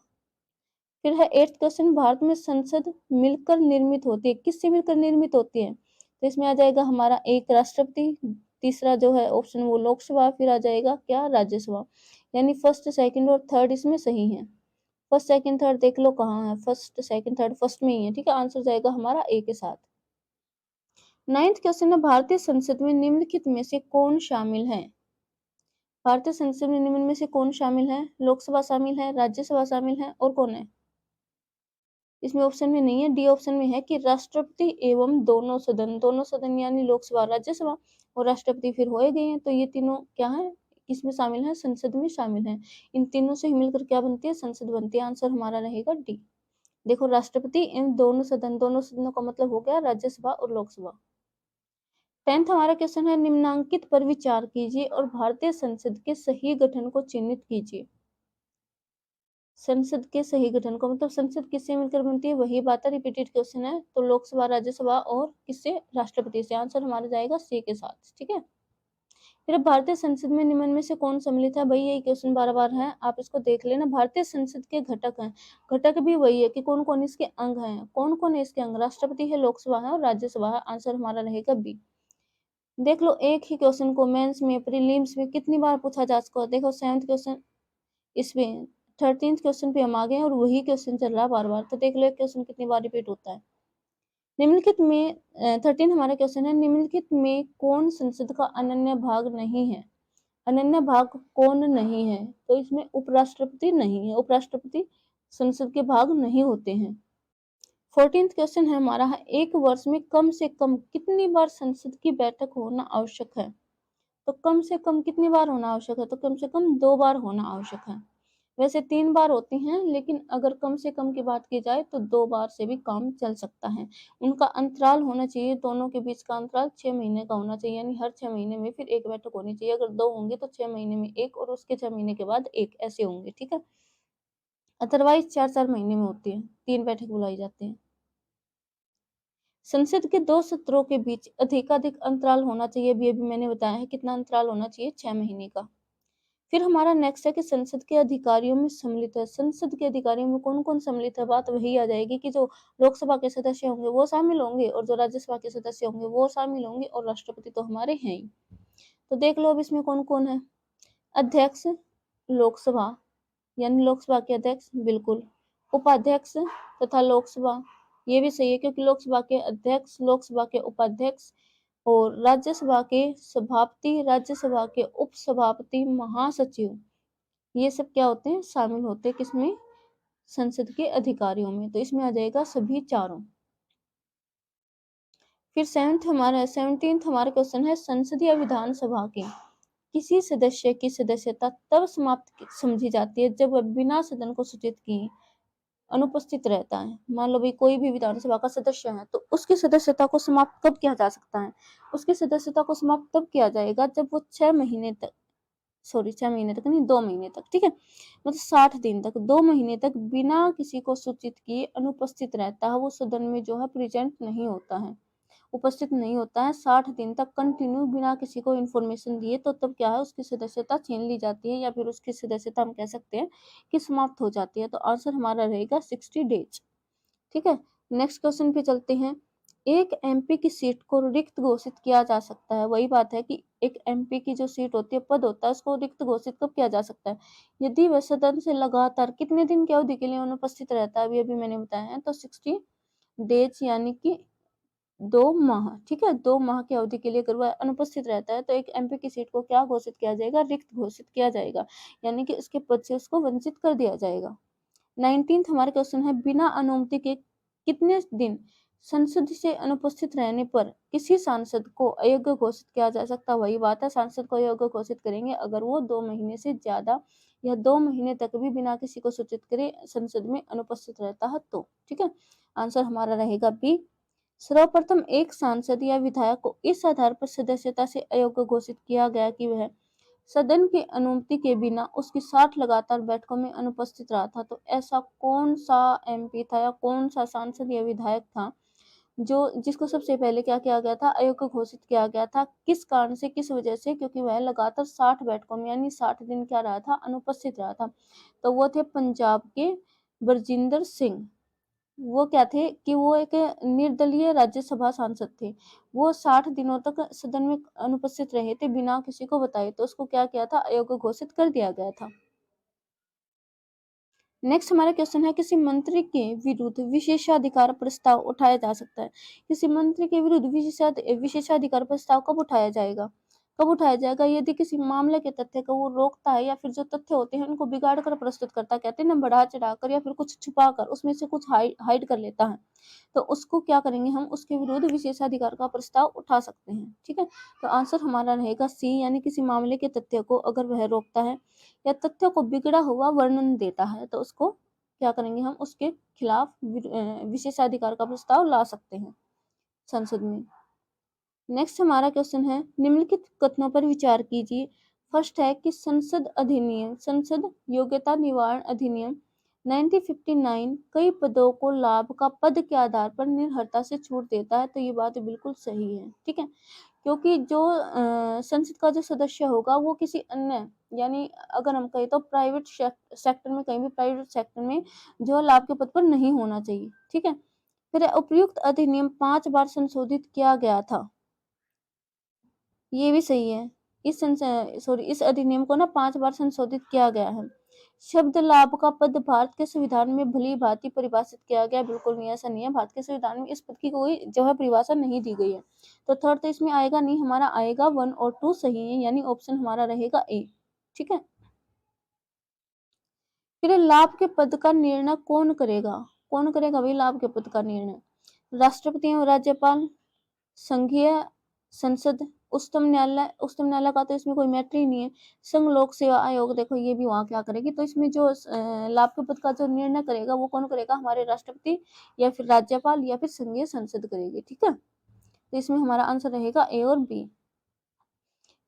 फिर है 8th क्वेश्चन, भारत में संसद मिलकर निर्मित होती है, किससे मिलकर निर्मित होती है, तो इसमें आ जाएगा हमारा एक राष्ट्रपति, तीसरा जो है ऑप्शन वो लोकसभा, फिर आ जाएगा क्या, राज्यसभा। यानी फर्स्ट, सेकंड और थर्ड इसमें सही है। फर्स्ट सेकंड थर्ड देख लो कहाँ है, फर्स्ट सेकंड थर्ड फर्स्ट में ही है। ठीक है, आंसर जाएगा हमारा ए के साथ। 9th क्वेश्चन है, भारतीय संसद में निम्नलिखित में से कौन शामिल है। भारतीय संसद में निम्न में से कौन शामिल है, लोकसभा शामिल है, राज्यसभा शामिल है और कौन है, इसमें ऑप्शन में नहीं है। डी ऑप्शन में है कि राष्ट्रपति एवं दोनों सदन, दोनों सदन यानी लोकसभा, राज्यसभा और राष्ट्रपति फिर होए गए हैं। तो ये तीनों क्या है, इसमें शामिल है, संसद में शामिल है। इन तीनों से मिलकर क्या बनती है, संसद बनती है। आंसर हमारा रहेगा डी। देखो राष्ट्रपति इन दोनों सदन, दोनों सदनों का मतलब हो गया राज्यसभा और लोकसभा। 10th हमारा क्वेश्चन है, निम्नांकित पर विचार कीजिए और भारतीय संसद के सही गठन को चिन्हित कीजिए। संसद के सही गठन को मतलब संसद किससे मिलकर बनती है, वही बात है, रिपीटेड क्वेश्चन है। तो लोकसभा, राज्यसभा और किससे, राष्ट्रपति से। आंसर हमारा जाएगा सी के साथ। ठीक है, फिर भारतीय संसद में निम्न में से कौन सम्मिलित है, भाई यही क्वेश्चन बार बार है, आप इसको देख लेना। भारतीय संसद के घटक हैं, घटक भी वही है कि कौन कौन इसके अंग हैं, कौन कौन है इसके अंग, राष्ट्रपति है, लोकसभा है और राज्यसभा है। आंसर हमारा रहेगा बी। देख लो एक ही क्वेश्चन को मेंस में, प्रीलिम्स में कितनी बार पूछा जा चुका है। देखो 7th क्वेश्चन, इसमें 13th क्वेश्चन पे हम आ गए और वही क्वेश्चन चल रहा है बार बार। तो देख लो एक क्वेश्चन कितनी बार रिपीट होता है। निम्नलिखित में 13 हमारा क्वेश्चन है, निम्नलिखित में कौन संसद का अनन्य भाग नहीं है। अनन्य भाग कौन नहीं है, तो इसमें उपराष्ट्रपति नहीं है, उपराष्ट्रपति संसद के भाग नहीं होते हैं। 14th क्वेश्चन है हमारा, एक वर्ष में कम से कम कितनी बार संसद की बैठक होना आवश्यक है। तो कम से कम कितनी बार होना आवश्यक है, तो कम से कम 2 बार होना आवश्यक है। वैसे 3 बार होती हैं लेकिन अगर कम से कम की बात की जाए तो 2 बार से भी काम चल सकता है। उनका अंतराल होना चाहिए, दोनों के बीच का अंतराल 6 महीने का होना चाहिए, यानी हर 6 महीने में फिर एक बैठक होनी चाहिए। अगर 2 होंगे तो 6 महीने में एक और उसके 6 महीने के बाद एक, ऐसे होंगे। ठीक है, अदरवाइज 4-4 महीने में होती है, 3 बैठक बुलाई जाती है। संसद के 2 सत्रों के बीच अधिकाधिक अंतराल होना चाहिए, अभी मैंने बताया है कितना अंतराल होना चाहिए, 6 महीने का। फिर हमारा नेक्स्ट है कि संसद के अधिकारियों में सम्मिलित है। संसद के अधिकारियों में कौन-कौन सम्मिलित है? बात वही आ जाएगी कि जो लोकसभा के सदस्य होंगे वो शामिल होंगे और जो राज्यसभा के सदस्य होंगे वो शामिल होंगे और राष्ट्रपति तो हमारे हैं ही। तो देख लो अब इसमें कौन-कौन है। अध्यक्ष लोकसभा यानी लोकसभा के अध्यक्ष, बिल्कुल। उपाध्यक्ष तथा लोकसभा, ये भी सही है क्योंकि लोकसभा के अध्यक्ष, लोकसभा के उपाध्यक्ष और राज्यसभा के सभापति, राज्यसभा के उपसभापति, महासचिव, ये सब क्या होते हैं? शामिल होते हैं किसमें? संसद के अधिकारियों में। तो इसमें आ जाएगा सभी चारों। फिर 17th हमारा क्वेश्चन है, संसदीय विधानसभा के किसी सदस्य की सदस्यता तब समाप्त समझी जाती है जब वह बिना सदन को सूचित किए अनुपस्थित रहता है। मान लो भाई कोई भी विधानसभा का सदस्य है तो उसकी सदस्यता को समाप्त कब किया जा सकता है? उसकी सदस्यता को समाप्त तब किया जाएगा जब वो 6 महीने तक, सॉरी 6 महीने तक नहीं, 2 महीने तक, ठीक है, मतलब 60 दिन तक, 2 महीने तक बिना किसी को सूचित किए अनुपस्थित रहता है, वो सदन में जो है प्रेजेंट नहीं होता है, उपस्थित नहीं होता है 60 दिन तक कंटिन्यू बिना किसी को इन्फॉर्मेशन दिए, तो तब क्या है? उसकी सदस्यता छीन ली जाती है या फिर उसकी सदस्यता हम कह सकते हैं कि समाप्त हो जाती है। तो आंसर हमारा रहेगा 60 डेज। ठीक है, नेक्स्ट क्वेश्चन पे चलते हैं। एक एमपी की सीट को रिक्त घोषित किया जा सकता है। वही बात है कि एक एमपी की जो सीट होती है, पद होता है, उसको रिक्त घोषित कब किया जा सकता है? यदि वह सदन से लगातार कितने दिन की अवधि के लिए अनुपस्थित रहता है, अभी मैंने बताया है, तो 60 डेज यानी कि 2 माह। ठीक है, 2 माह की अवधि के लिए अगर वह अनुपस्थित रहता है तो एक एमपी की सीट को क्या घोषित किया जाएगा? रिक्त घोषित किया जाएगा, यानी कि उसके पद से उसको वंचित कर दिया जाएगा। 19th हमारा क्वेश्चन है, बिना अनुमति के कितने दिन संसद से अनुपस्थित रहने पर किसी सांसद को अयोग्य घोषित किया जा सकता है? वही बात है, सांसद को अयोग्य घोषित करेंगे अगर वो 2 महीने से ज्यादा या 2 महीने तक भी बिना किसी को सूचित करे संसद में अनुपस्थित रहता है तो। ठीक है, आंसर हमारा रहेगा बी। सर्वप्रथम एक सांसद या विधायक को इस आधार पर सदस्यता से अयोग्य घोषित किया गया कि वह सदन की अनुमति के बिना उसकी 60 लगातार बैठकों में अनुपस्थित रहा था। तो ऐसा कौन सा एमपी था या कौन सा सांसद या विधायक था जो जिसको सबसे पहले क्या किया गया था? अयोग्य घोषित किया गया था। किस कारण से, किस वजह से? क्योंकि वह लगातार 60 बैठकों में यानी 60 दिन क्या रहा था? अनुपस्थित रहा था। तो वो थे पंजाब के बरजिंदर सिंह। वो क्या थे कि वो एक निर्दलीय राज्यसभा सांसद थे। वो 60 दिनों तक सदन में अनुपस्थित रहे थे बिना किसी को बताए, तो उसको क्या किया था? अयोग्य घोषित कर दिया गया था। नेक्स्ट हमारा क्वेश्चन है, किसी मंत्री के विरुद्ध विशेषाधिकार प्रस्ताव उठाया जा सकता है। किसी मंत्री के विरुद्ध विशेषाधिकार प्रस्ताव कब उठाया जाएगा? कब उठाया जाएगा? यदि किसी मामले के तथ्य को वो रोकता है या फिर जो तथ्य होते हैं उनको बिगाड़ कर प्रस्तुत करता है, कहते हैं ना बढ़ा चढ़ाकर या फिर कुछ छुपा कर उसमें से कुछ हाइड कर लेता है, तो उसको क्या करेंगे हम? उसके विरुद्ध विशेषाधिकार का प्रस्ताव उठा सकते हैं। ठीक है, तो आंसर हमारा रहेगा सी, यानी किसी मामले के तथ्य को अगर वह रोकता है या तथ्य को बिगड़ा हुआ वर्णन देता है तो उसको क्या करेंगे? हम उसके खिलाफ विशेषाधिकार का प्रस्ताव ला सकते हैं संसद में। नेक्स्ट हमारा क्वेश्चन है, निम्नलिखित कथनों पर विचार कीजिए। फर्स्ट है कि संसद योग्यता निवारण अधिनियम 1959 कई पदों को लाभ का पद के आधार पर निर्भरता से छूट देता है। तो ये बात बिल्कुल सही है। ठीक है, क्योंकि जो संसद का जो सदस्य होगा वो किसी अन्य, यानी अगर हम कहें तो प्राइवेट सेक्टर में, कहीं भी प्राइवेट सेक्टर में जो लाभ के पद पर नहीं होना चाहिए। ठीक है, फिर उपयुक्त अधिनियम 5 बार संशोधित किया गया था। ये भी सही है। इस अधिनियम को ना 5 बार संशोधित किया गया है। शब्द लाभ का पद भारत के संविधान में भली भांति परिभाषित किया गया, बिल्कुल नहीं, ऐसा नहीं है। भारत के संविधान में इस पद की कोई जो है परिभाषा नहीं दी गई है। तो थर्ड तो इसमें आएगा नहीं, हमारा आएगा 1 और 2 सही है, यानी ऑप्शन हमारा रहेगा ए। ठीक है, फिर लाभ के पद का निर्णय कौन करेगा? कौन करेगा भाई लाभ के पद का निर्णय? राष्ट्रपति एवं राज्यपाल, संघीय संसद, उच्चतम न्यायालय का तो इसमें कोई मैटर ही नहीं है। संघ लोक सेवा आयोग, देखो ये भी वहां क्या करेगी, तो इसमें जो लाभ के पद का जो निर्णय करेगा वो कौन करेगा? हमारे राष्ट्रपति या फिर राज्यपाल या फिर संघीय संसद करेगी। ठीक है, तो इसमें हमारा आंसर रहेगा ए और बी।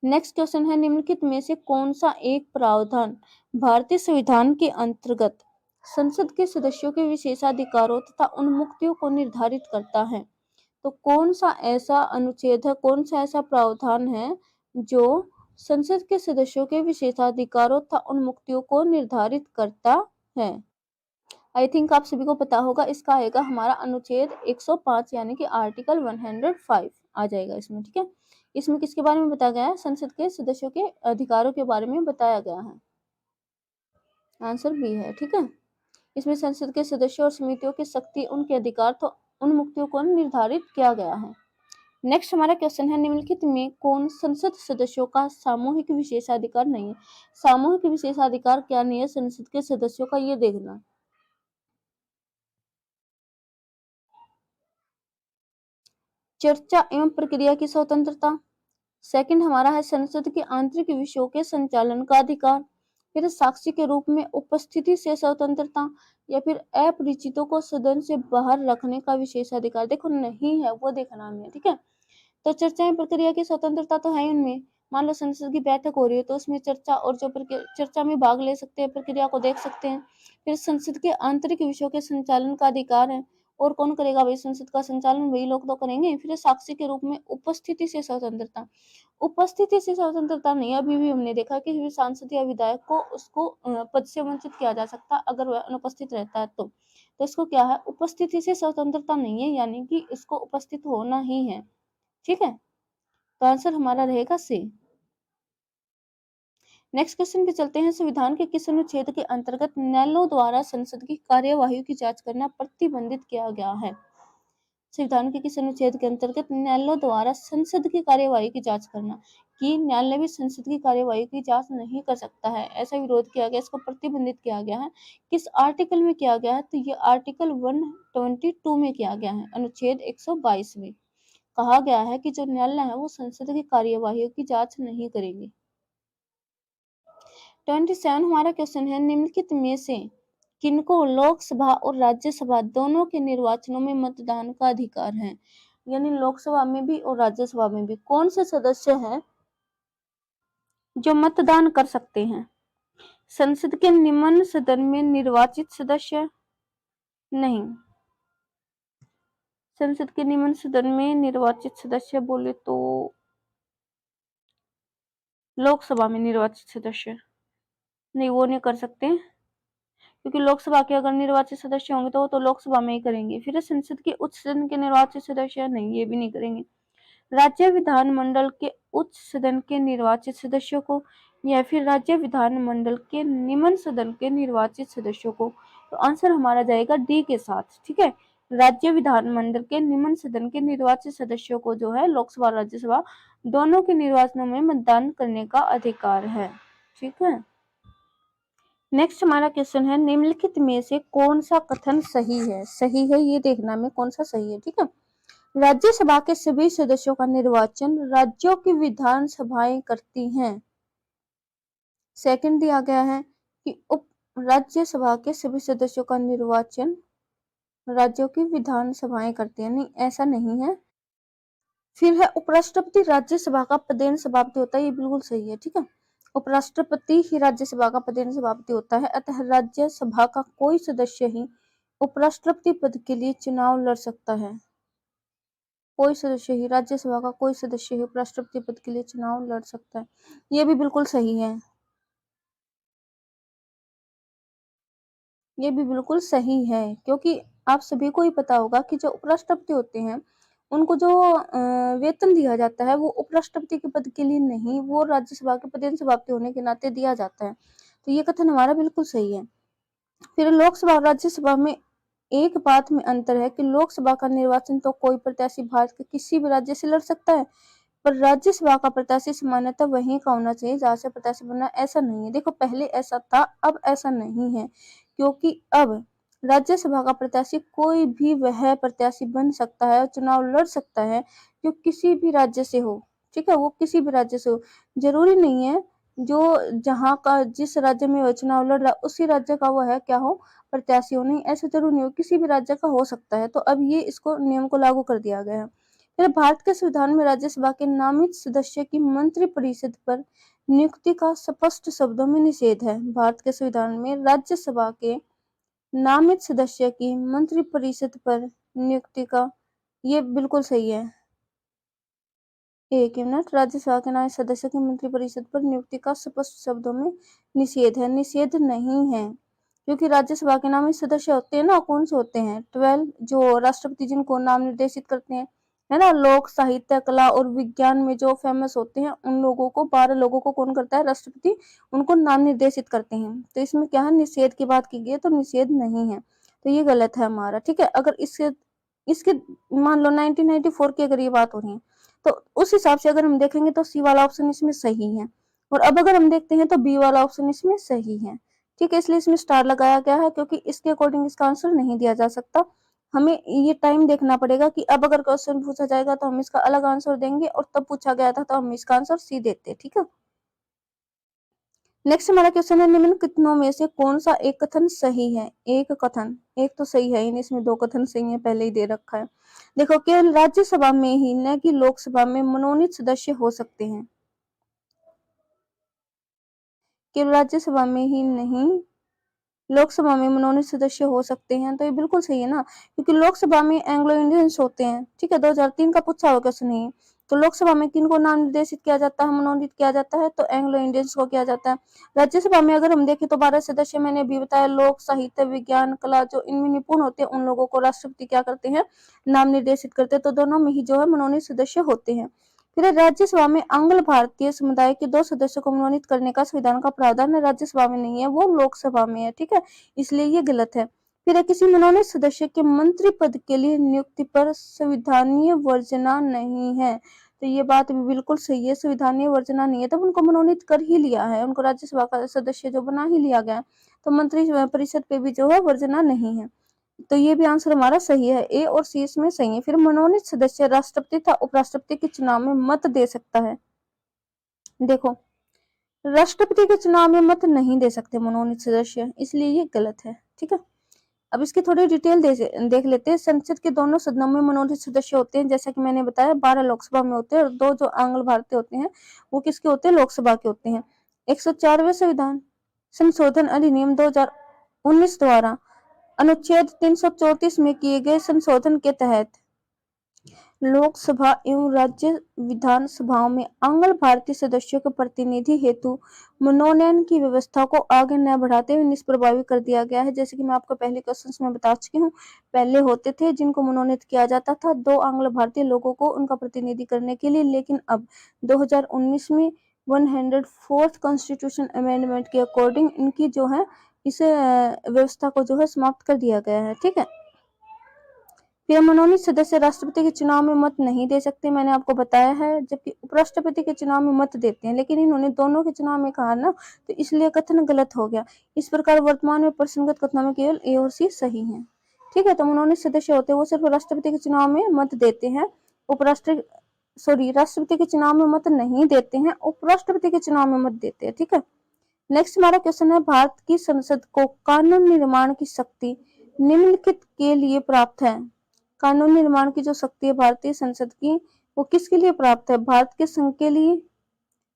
नेक्स्ट क्वेश्चन है, निम्नलिखित में से कौन सा एक प्रावधान भारतीय संविधान के अंतर्गत संसद के सदस्यों के विशेषाधिकारों तथा उन्मुक्तियों को निर्धारित करता है? तो कौन सा ऐसा अनुच्छेद है, कौन सा ऐसा प्रावधान है जो संसद के सदस्यों के विशेषाधिकारों तथा उन्मुक्तियों को निर्धारित करता है? आई थिंक आप सभी को पता होगा, इसका आएगा हमारा अनुच्छेद 105 यानी कि आर्टिकल 105 आ जाएगा इसमें। ठीक है, इसमें किसके बारे में बताया गया है? संसद के सदस्यों के अधिकारों के बारे में बताया गया है। आंसर बी है। ठीक है, इसमें संसद के सदस्यों और समितियों की शक्ति, उनके अधिकार तो उन मुक्तियों को निर्धारित किया गया है। नेक्स्ट हमारा क्वेश्चन है, निम्नलिखित में कौन संसद सदस्यों का सामूहिक विशेषाधिकार नहीं है? सामूहिक विशेषाधिकार क्या नहीं है संसद के सदस्यों का, ये देखना। चर्चा एवं प्रक्रिया की स्वतंत्रता। सेकंड हमारा है संसद के आंतरिक विषयों के संचालन का अधिकार। फिर साक्षी के रूप में उपस्थिति से स्वतंत्रता, या फिर अपरिचितों को सदन से बाहर रखने का विशेषाधिकार। देखो नहीं है, वो देखना हमें। ठीक है, तो चर्चा एवं प्रक्रिया की स्वतंत्रता तो है उनमें। मान लो संसद की बैठक हो रही है तो उसमें चर्चा और जो चर्चा में भाग ले सकते हैं, प्रक्रिया को देख सकते हैं। फिर संसद के आंतरिक विषयों के संचालन का अधिकार है, और कौन करेगा भाई संसद का संचालन? वही लोग तो करेंगे। फिर साक्षी के रूप में उपस्थिति से स्वतंत्रता। उपस्थिति से स्वतंत्रता नहीं, अभी भी हमने देखा कि किसी सांसद या विधायक को उसको पद से वंचित किया जा सकता अगर वह अनुपस्थित रहता है तो इसको क्या है? उपस्थिति से स्वतंत्रता नहीं है, यानी कि इसको उपस्थित होना ही है। ठीक है, तो आंसर हमारा रहेगा सी। नेक्स्ट क्वेश्चन पे चलते हैं, संविधान के किस अनुच्छेद के अंतर्गत न्यायालयों द्वारा संसद की कार्यवाही की जांच करना प्रतिबंधित किया गया है? संविधान के किस अनुच्छेद के अंतर्गत न्यायालयों द्वारा संसद की कार्यवाही की जांच करना, कि न्यायालय भी संसद की कार्यवाही की जांच नहीं कर सकता है, ऐसा विरोध किया गया, इसको प्रतिबंधित किया गया है। किस आर्टिकल में किया गया है? तो ये आर्टिकल 122 में किया गया है, अनुच्छेद 122 में कहा गया है कि जो न्यायालय है वो संसद की कार्यवाही की जांच नहीं करेंगे। 27 हमारा क्वेश्चन है, निम्नलिखित में से किनको लोकसभा और राज्यसभा दोनों के निर्वाचनों में मतदान का अधिकार है? यानी लोकसभा में भी और राज्यसभा में भी कौन से सदस्य हैं जो मतदान कर सकते हैं? संसद के निम्न सदन में निर्वाचित सदस्य नहीं। संसद के निम्न सदन में निर्वाचित सदस्य बोले तो लोकसभा में निर्वाचित सदस्य नहीं, वो नहीं कर सकते, क्योंकि लोकसभा के अगर निर्वाचित सदस्य होंगे तो वो तो लोकसभा में ही करेंगे। फिर संसद के उच्च सदन के निर्वाचित सदस्य नहीं, ये भी नहीं करेंगे। राज्य विधानमंडल के उच्च सदन के निर्वाचित सदस्यों को, या फिर राज्य विधानमंडल के निम्न सदन के निर्वाचित सदस्यों को। तो आंसर हमारा जाएगा डी के साथ। ठीक है, राज्य विधानमंडल के निम्न सदन के निर्वाचित सदस्यों को जो है लोकसभा और राज्यसभा दोनों के निर्वाचनों में मतदान करने का अधिकार है। ठीक है, नेक्स्ट हमारा क्वेश्चन है, निम्नलिखित में से कौन सा कथन सही है? सही है ये देखना में कौन सा सही है। ठीक है, राज्यसभा के सभी सदस्यों का निर्वाचन राज्यों की विधानसभाएं करती हैं। सेकंड दिया गया है कि उप राज्यसभा के सभी सदस्यों का निर्वाचन राज्यों की विधानसभाएं करती हैं, नहीं ऐसा नहीं है। फिर है उपराष्ट्रपति राज्यसभा का पदेन सभापति होता है, ये बिल्कुल सही है। ठीक है, उपराष्ट्रपति ही राज्यसभा का पदेन सभापति होता है, अतः राज्यसभा का कोई सदस्य ही उपराष्ट्रपति पद के लिए चुनाव लड़ सकता है। कोई सदस्य ही, राज्यसभा का कोई सदस्य ही उपराष्ट्रपति पद के लिए चुनाव लड़ सकता है, ये भी बिल्कुल सही है। ये भी बिल्कुल सही है, क्योंकि आप सभी को ही पता होगा कि जो उपराष्ट्रपति होते हैं उनको जो वेतन दिया जाता है वो उपराष्ट्रपति के पद के लिए नहीं, वो राज्यसभा के पदेन सभापति होने के नाते दिया जाता है। तो ये कथन हमारा बिल्कुल सही है। फिर लोकसभा और राज्यसभा में एक बात में अंतर है कि लोकसभा का निर्वाचन तो कोई प्रत्याशी भारत के किसी भी राज्य से लड़ सकता है, पर राज्यसभा का प्रत्याशी सामान्यतः वहीं का होना चाहिए जहां से प्रत्याशी बनना। ऐसा नहीं है, देखो पहले ऐसा था, अब ऐसा नहीं है, क्योंकि अब राज्यसभा का प्रत्याशी कोई भी वह प्रत्याशी बन सकता है, चुनाव लड़ सकता है जो किसी भी राज्य से हो। ठीक है, वो किसी भी राज्य से हो, जरूरी नहीं है जो जहाँ का जिस राज्य में वह चुनाव लड़ रहा उसी राज्य का वो है क्या हो प्रत्याशी हो, नहीं ऐसा जरूरी नहीं हो, किसी भी राज्य का हो सकता है। तो अब ये इसको नियम को लागू कर दिया गया है। फिर भारत के संविधान में राज्यसभा के नामित सदस्य की मंत्रिपरिषद पर नियुक्ति का स्पष्ट शब्दों में निषेध है। भारत के संविधान में राज्यसभा के नामित सदस्य की मंत्रिपरिषद पर नियुक्ति का ये बिल्कुल सही है। एक मिनट, राज्यसभा के नए सदस्य की मंत्रिपरिषद पर नियुक्ति का स्पष्ट शब्दों में निषेध है। निषेध नहीं है, क्योंकि राज्यसभा के नाम सदस्य होते हैं ना, कौन से होते हैं? 12, जो राष्ट्रपति जिनको नाम निर्देशित करते हैं, है ना। लोक साहित्य, कला और विज्ञान में जो फेमस होते हैं उन लोगों को, 12 लोगों को कौन करता है? राष्ट्रपति। उनको नाम निर्देशित करते हैं। तो इसमें क्या है, निषेध की बात की गई है, तो निषेध नहीं है, तो ये गलत है हमारा। ठीक है, अगर इसके इसके मान लो 1994 की अगर ये बात हो रही है, तो उस हिसाब से अगर हम देखेंगे तो सी वाला ऑप्शन इसमें सही है। और अब अगर हम देखते हैं तो बी वाला ऑप्शन इसमें सही है। ठीक है, इसलिए इसमें स्टार लगाया गया है, क्योंकि इसके अकॉर्डिंग इसका आंसर नहीं दिया जा सकता। हमें ये टाइम देखना पड़ेगा कि अब अगर क्वेश्चन पूछा जाएगा तो हम इसका अलग आंसर देंगे, और तब पूछा गया था तो हम इसका आंसर सी देते। ठीक है, नेक्स्ट हमारा क्वेश्चन है, निम्न कथनों में से कौन सा एक कथन सही है? एक कथन, एक तो सही है ही नहीं, इसमें दो कथन सही है, पहले ही दे रखा है। देखो, केवल राज्यसभा में ही, न कि लोकसभा में मनोनीत सदस्य हो सकते हैं। केवल राज्यसभा में ही नहीं, लोकसभा में मनोनीत सदस्य हो सकते हैं, तो ये बिल्कुल सही है ना, क्योंकि लोकसभा में एंग्लो इंडियंस होते हैं। ठीक है, 2003 का पूछा हुआ क्वेश्चन है। तो लोकसभा में किन को नाम निर्देशित किया जाता है, मनोनीत किया जाता है? तो एंग्लो इंडियंस को किया जाता है। राज्यसभा में अगर हम देखें तो 12 सदस्य, मैंने अभी बताया, लोक साहित्य, विज्ञान, कला, जो इनमें निपुण होते हैं उन लोगों को राष्ट्रपति क्या करते हैं? नाम निर्देशित करते हैं। तो दोनों में ही जो है मनोनीत सदस्य होते हैं। फिर राज्यसभा में आंग्ल भारतीय समुदाय के 2 सदस्यों को मनोनीत करने का संविधान का प्रावधान है, राज्यसभा में नहीं है, वो लोकसभा में है। ठीक है, इसलिए ये गलत है। फिर किसी मनोनीत सदस्य के मंत्री पद के लिए नियुक्ति पर संविधानीय वर्जना नहीं है, तो ये बात भी बिल्कुल सही है, संविधानीय वर्जना नहीं है, तब उनको मनोनीत कर ही लिया है, उनको राज्यसभा का सदस्य जो बना ही लिया गया, तो मंत्री परिषद पे भी जो है वर्जना नहीं है। तो ये भी आंसर हमारा सही है, ए और सी इसमें सही है। फिर मनोनीत सदस्य राष्ट्रपति तथा उपराष्ट्रपति के चुनाव में मत दे सकता है। देखो, राष्ट्रपति के चुनाव में मत नहीं दे सकते मनोनीत सदस्य, इसलिए ये गलत है। ठीक है, अब इसकी थोड़ी डिटेल देख लेते हैं। संसद के दोनों सदनों में मनोनीत सदस्य होते हैं, जैसा कि मैंने बताया, 12 लोकसभा में होते हैं और 2 जो आंग्ल भारतीय होते हैं वो किसके होते हैं? लोकसभा के होते हैं। 104वें संविधान संशोधन अधिनियम 2019 द्वारा अनुच्छेद 334 में किए गए संशोधन के तहत लोकसभा एवं राज्य विधानसभाओं में आंग्ल भारतीय सदस्यों के प्रतिनिधि हेतु मनोनयन की व्यवस्था को आगे न बढ़ाते हुए निष्प्रभावी कर दिया गया है। जैसे कि मैं आपको पहले क्वेश्चन में बता चुकी हूँ, पहले होते थे जिनको मनोनीत किया जाता था 2 आंग्ल भारतीय लोगों को उनका प्रतिनिधि करने के लिए, लेकिन अब 2019 में 104th कॉन्स्टिट्यूशन अमेंडमेंट के अकॉर्डिंग इनकी जो है इस व्यवस्था को जो है समाप्त कर दिया गया है। ठीक है, फिर मनोनीत सदस्य राष्ट्रपति के चुनाव में मत नहीं दे सकते, मैंने आपको बताया है, जबकि उपराष्ट्रपति के चुनाव में मत देते हैं, लेकिन इन्होंने दोनों के चुनाव में कहा ना, तो इसलिए कथन गलत हो गया। इस प्रकार वर्तमान में प्रसंगत कथनों में केवल ए और सी सही है। ठीक है, तो मनोनीत सदस्य होते हैं वो सिर्फ राष्ट्रपति के चुनाव में मत देते हैं, राष्ट्रपति के चुनाव में मत नहीं देते हैं, उपराष्ट्रपति के चुनाव में मत देते हैं। ठीक है, नेक्स्ट हमारा क्वेश्चन है, भारत की संसद को कानून निर्माण की शक्ति निम्नलिखित के लिए प्राप्त है। कानून निर्माण की जो शक्ति है भारतीय संसद की, वो किसके लिए प्राप्त है? भारत के संघ के लिए,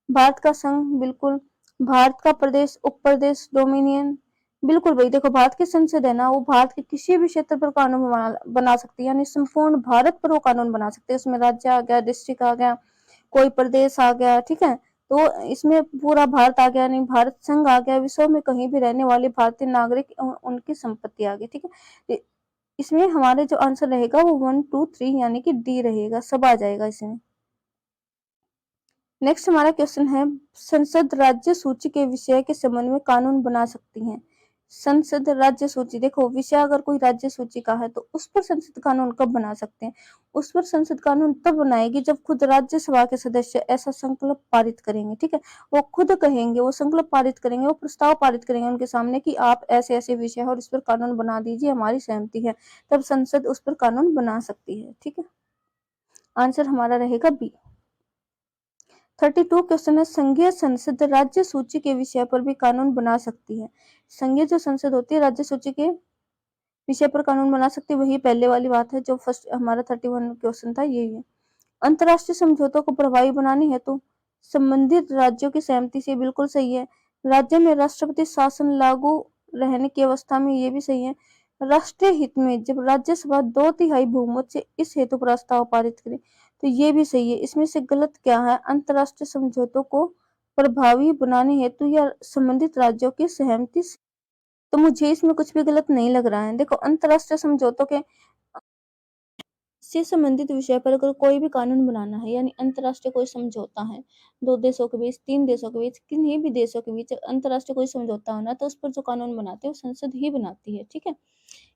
भारत का संघ, बिल्कुल, भारत का प्रदेश, उप प्रदेश, डोमिनियन, बिल्कुल भाई। देखो, भारत की संसद है ना, वो भारत के किसी भी क्षेत्र पर कानून बना सकती है, यानी संपूर्ण भारत पर वो कानून बना सकते हैं। उसमें राज्य आ गया, डिस्ट्रिक्ट आ गया, कोई प्रदेश आ गया। ठीक है, तो इसमें पूरा भारत आ गया, नहीं, भारत संघ आ गया, विश्व में कहीं भी रहने वाले भारतीय नागरिक उनकी संपत्ति आ गई। ठीक है, इसमें हमारे जो आंसर रहेगा वो 1, 2, 3 यानी कि डी रहेगा, सब आ जाएगा इसमें। नेक्स्ट हमारा क्वेश्चन है, संसद राज्य सूची के विषय के संबंध में कानून बना सकती है। संसद राज्य सूची, देखो, विषय अगर कोई राज्य सूची का है तो उस पर संसद कानून कब बना सकते हैं? उस पर संसद कानून तब बनाएगी जब खुद राज्यसभा के सदस्य ऐसा संकल्प पारित करेंगे। ठीक है, वो खुद कहेंगे, वो संकल्प पारित करेंगे, वो प्रस्ताव पारित करेंगे उनके सामने कि आप ऐसे ऐसे विषय है और इस पर कानून बना दीजिए, हमारी सहमति है, तब संसद उस पर कानून बना सकती है। ठीक है, आंसर हमारा रहेगा बी। 32 क्वेश्चन है, संघीय संसद राज्य सूची के विषय पर भी कानून बना सकती है। संघीय जो संसद होती है राज्य सूची के विषय पर कानून बना सकती है, वही पहले वाली बात है जो फर्स्ट हमारा 31 क्वेश्चन था, यही है। अंतरराष्ट्रीय समझौतों को प्रभावी बनाने हेतु संबंधित राज्यों की सहमति से, बिल्कुल सही है। राज्य में राष्ट्रपति शासन लागू रहने की अवस्था में, ये भी सही है। राष्ट्रीय हित में जब राज्यसभा 2/3 बहुमत से इस हेतु प्रस्ताव पारित करे, तो ये भी सही है। इसमें से गलत क्या है? अंतर्राष्ट्रीय समझौतों को प्रभावी बनाने हेतु या संबंधित राज्यों की सहमति से। तो मुझे इसमें कुछ भी गलत नहीं लग रहा है। देखो, अंतर्राष्ट्रीय समझौतों के से संबंधित विषय पर अगर कोई भी कानून बनाना है, यानी अंतर्राष्ट्रीय कोई समझौता है, दो देशों के बीच, तीन देशों के बीच, किन्हीं भी देशों के बीच अंतर्राष्ट्रीय कोई समझौता होना, तो उस पर जो कानून बनाते हैं वो संसद ही बनाती है। ठीक है,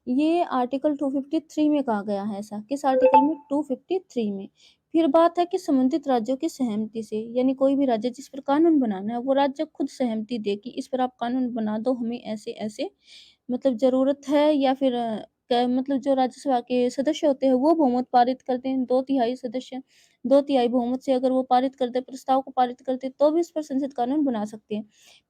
ये आर्टिकल 253 में कहा गया है। ऐसा किस आर्टिकल में? 253 में। फिर बात है कि संबंधित राज्यों की सहमति से, यानी कोई भी राज्य जिस पर कानून बनाना है वो राज्य खुद सहमति दे कि इस पर आप कानून बना दो, हमें ऐसे ऐसे मतलब जरूरत है, या फिर मतलब जो राज्यसभा के सदस्य होते हैं वो बहुमत पारित करते हैं, 2/3 सदस्य 2/3 बहुमत से अगर वो पारित करते, प्रस्ताव को पारित करते, तो भी इस पर संसद कानून बना सकते हैं।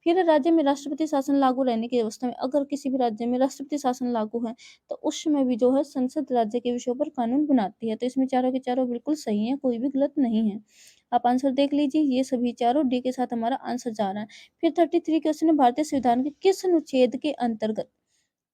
फिर राज्य में राष्ट्रपति शासन लागू रहने की अवस्था में अगर किसी भी राज्य में राष्ट्रपति शासन लागू है, तो उस समय भी जो है संसद राज्य के विषयों पर कानून बनाती है। तो इसमें चारों के चारों बिल्कुल सही है, कोई भी गलत नहीं है। आप आंसर देख लीजिए, ये सभी चारों डी के साथ हमारा आंसर जा रहा है। फिर 33 क्वेश्चन है, भारतीय संविधान के किस अनुच्छेद के अंतर्गत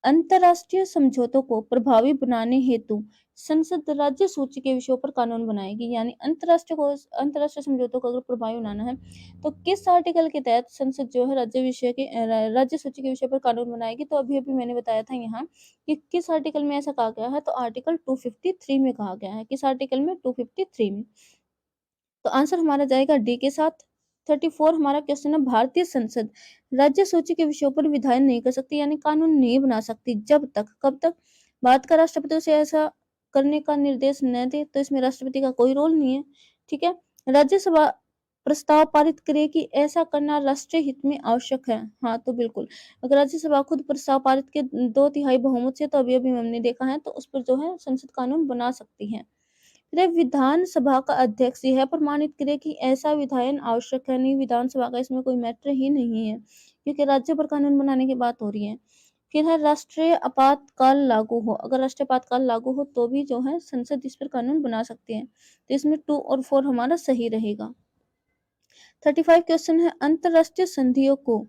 अंतर्राष्ट्रीय समझौतों को प्रभावी बनाने हेतु संसद राज्य सूची के विषयों पर कानून बनाएगी? यानी अंतर्राष्ट्रीय समझौतों को अगर प्रभावी बनाना है, तो किस आर्टिकल के तहत संसद जो है राज्य सूची के विषय पर कानून बनाएगी? तो अभी अभी मैंने बताया था यहाँ कि किस आर्टिकल में ऐसा कहा गया है, तो आर्टिकल 253 में कहा गया है। किस आर्टिकल में? 253 में। तो आंसर हमारा जाएगा डी के साथ। 34 हमारा क्वेश्चन है, भारतीय संसद राज्य सूची के विषयों पर विधायन नहीं कर सकती, यानी कानून नहीं बना सकती जब तक, कब तक? भारत का राष्ट्रपति से ऐसा करने का निर्देश न दे, तो इसमें राष्ट्रपति का कोई रोल नहीं है। ठीक है, राज्यसभा प्रस्ताव पारित करे कि ऐसा करना राष्ट्रीय हित में आवश्यक है। हाँ, तो बिल्कुल, अगर राज्यसभा खुद प्रस्ताव पारित के 2/3 बहुमत से, तो अभी अभी हमने देखा है, तो उस पर जो है संसद कानून बना सकती है। विधानसभा का अध्यक्ष यह प्रमाणित करे कि ऐसा विधायन आवश्यक है। नहीं, विधानसभा का इसमें कोई मैटर ही नहीं है, क्योंकि राज्य पर कानून बनाने की बात हो रही है। फिर है राष्ट्रीय आपातकाल लागू हो, अगर राष्ट्रीय आपातकाल लागू हो तो भी जो है संसद इस पर कानून बना सकते हैं। तो इसमें 2 और 4 हमारा सही रहेगा। 35 क्वेश्चन है, अंतरराष्ट्रीय संधियों को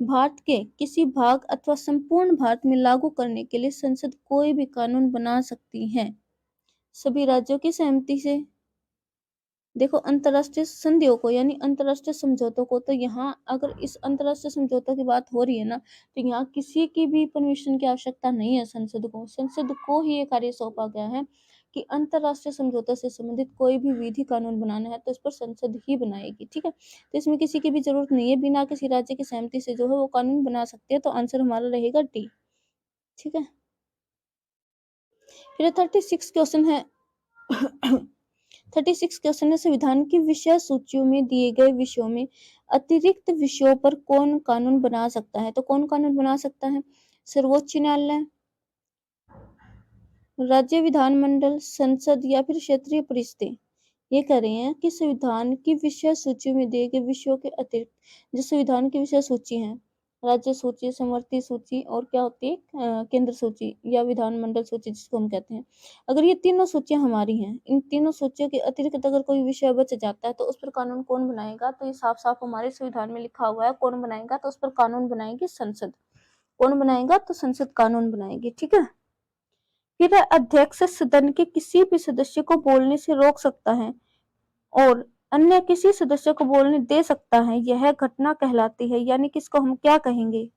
भारत के किसी भाग अथवा संपूर्ण भारत में लागू करने के लिए संसद कोई भी कानून बना सकती है सभी राज्यों की सहमति से। देखो, अंतरराष्ट्रीय संधियों को यानी अंतरराष्ट्रीय समझौतों को, तो यहाँ अगर इस अंतरराष्ट्रीय समझौतों की बात हो रही है ना, तो यहाँ किसी की भी परमिशन की आवश्यकता नहीं है। संसद को ही ये कार्य सौंपा गया है कि अंतरराष्ट्रीय समझौतों से संबंधित कोई भी विधि कानून बनाना है तो इस पर संसद ही बनाएगी। ठीक है, तो इसमें किसी की भी जरूरत नहीं है, बिना किसी राज्य की सहमति से जो है वो कानून बना सकते हैं। तो आंसर हमारा रहेगा डी। ठीक है, फिर 36 क्वेश्चन है 36 क्वेश्चन है, संविधान की विषय सूचियों में दिए गए विषयों में अतिरिक्त विषयों पर कौन कानून बना सकता है? तो कौन कानून बना सकता है? सर्वोच्च न्यायालय, राज्य विधानमंडल, संसद या फिर क्षेत्रीय परिषदें। ये कह रहे हैं कि संविधान की विषय सूची में दिए गए विषयों के अतिरिक्त, जो संविधान की विषय सूची है, राज्य सूची, समवर्ती सूची और क्या होती है केंद्र सूची या विधानमंडल सूची जिसको हम कहते हैं, अगर ये तीनों सूचियां हमारी हैं, इन तीनों सूचियों के अतिरिक्त अगर कोई विषय बच जाता है तो उस पर कानून कौन बनाएगा? तो ये साफ साफ हमारे संविधान में लिखा हुआ है, कौन बनाएगा? तो उस पर कानून बनाएगी संसद। कौन बनाएगा? तो संसद कानून बनाएगी। ठीक है, फिर अध्यक्ष सदन के किसी भी सदस्य को बोलने से रोक सकता है और अन्य किसी सदस्य को बोलने दे सकता है, यह घटना कहलाती है। यानी किसको हम क्या कहेंगे?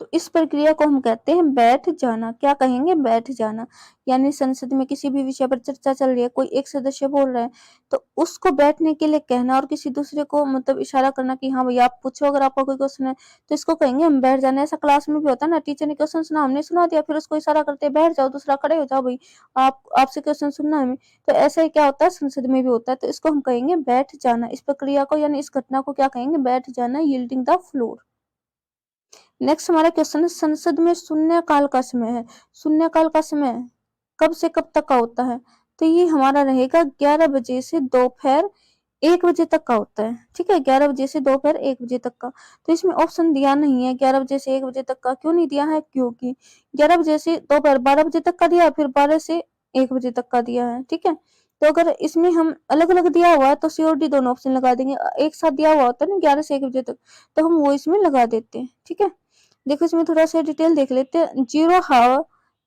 तो इस प्रक्रिया को हम कहते हैं बैठ जाना। क्या कहेंगे? बैठ जाना। यानी संसद में किसी भी विषय पर चर्चा चल रही है, कोई एक सदस्य बोल रहा है, तो उसको बैठने के लिए कहना और किसी दूसरे को मतलब इशारा करना कि हाँ भैया आप पूछो, अगर आपका कोई क्वेश्चन है, तो इसको कहेंगे हम बैठ जाना। ऐसा क्लास में भी होता है ना, टीचर ने क्वेश्चन सुना, हमने सुना दिया, फिर उसको इशारा करते हैं बैठ जाओ, दूसरा खड़े हो जाओ भाई, आपसे क्वेश्चन सुनना है हमें। तो ऐसा ही क्या होता है, संसद में भी होता है। तो इसको हम कहेंगे बैठ जाना। इस प्रक्रिया को यानी इस घटना को क्या कहेंगे? बैठ जाना, यील्डिंग द फ्लोर। नेक्स्ट हमारा क्वेश्चन है, संसद में शून्यकाल का समय है। शून्यकाल का समय कब से कब तक का होता है? तो ये हमारा रहेगा 11 बजे से दोपहर 1 बजे तक का होता है। ठीक है, 11 बजे से दोपहर 1 बजे तक का। तो इसमें ऑप्शन दिया नहीं है 11 बजे से 1 बजे तक का। क्यों नहीं दिया है? क्योंकि 11 बजे से दोपहर 12 बजे तक का दिया, फिर 12 से 1 बजे तक का दिया है। ठीक है, तो अगर इसमें हम अलग अलग दिया हुआ है तो COD दोनों ऑप्शन लगा देंगे। एक साथ दिया हुआ होता है ना 11 से 1 बजे तक, तो हम वो इसमें लगा देते हैं। ठीक है, देखो इसमें थोड़ा सा डिटेल देख लेते हैं। 0 हावर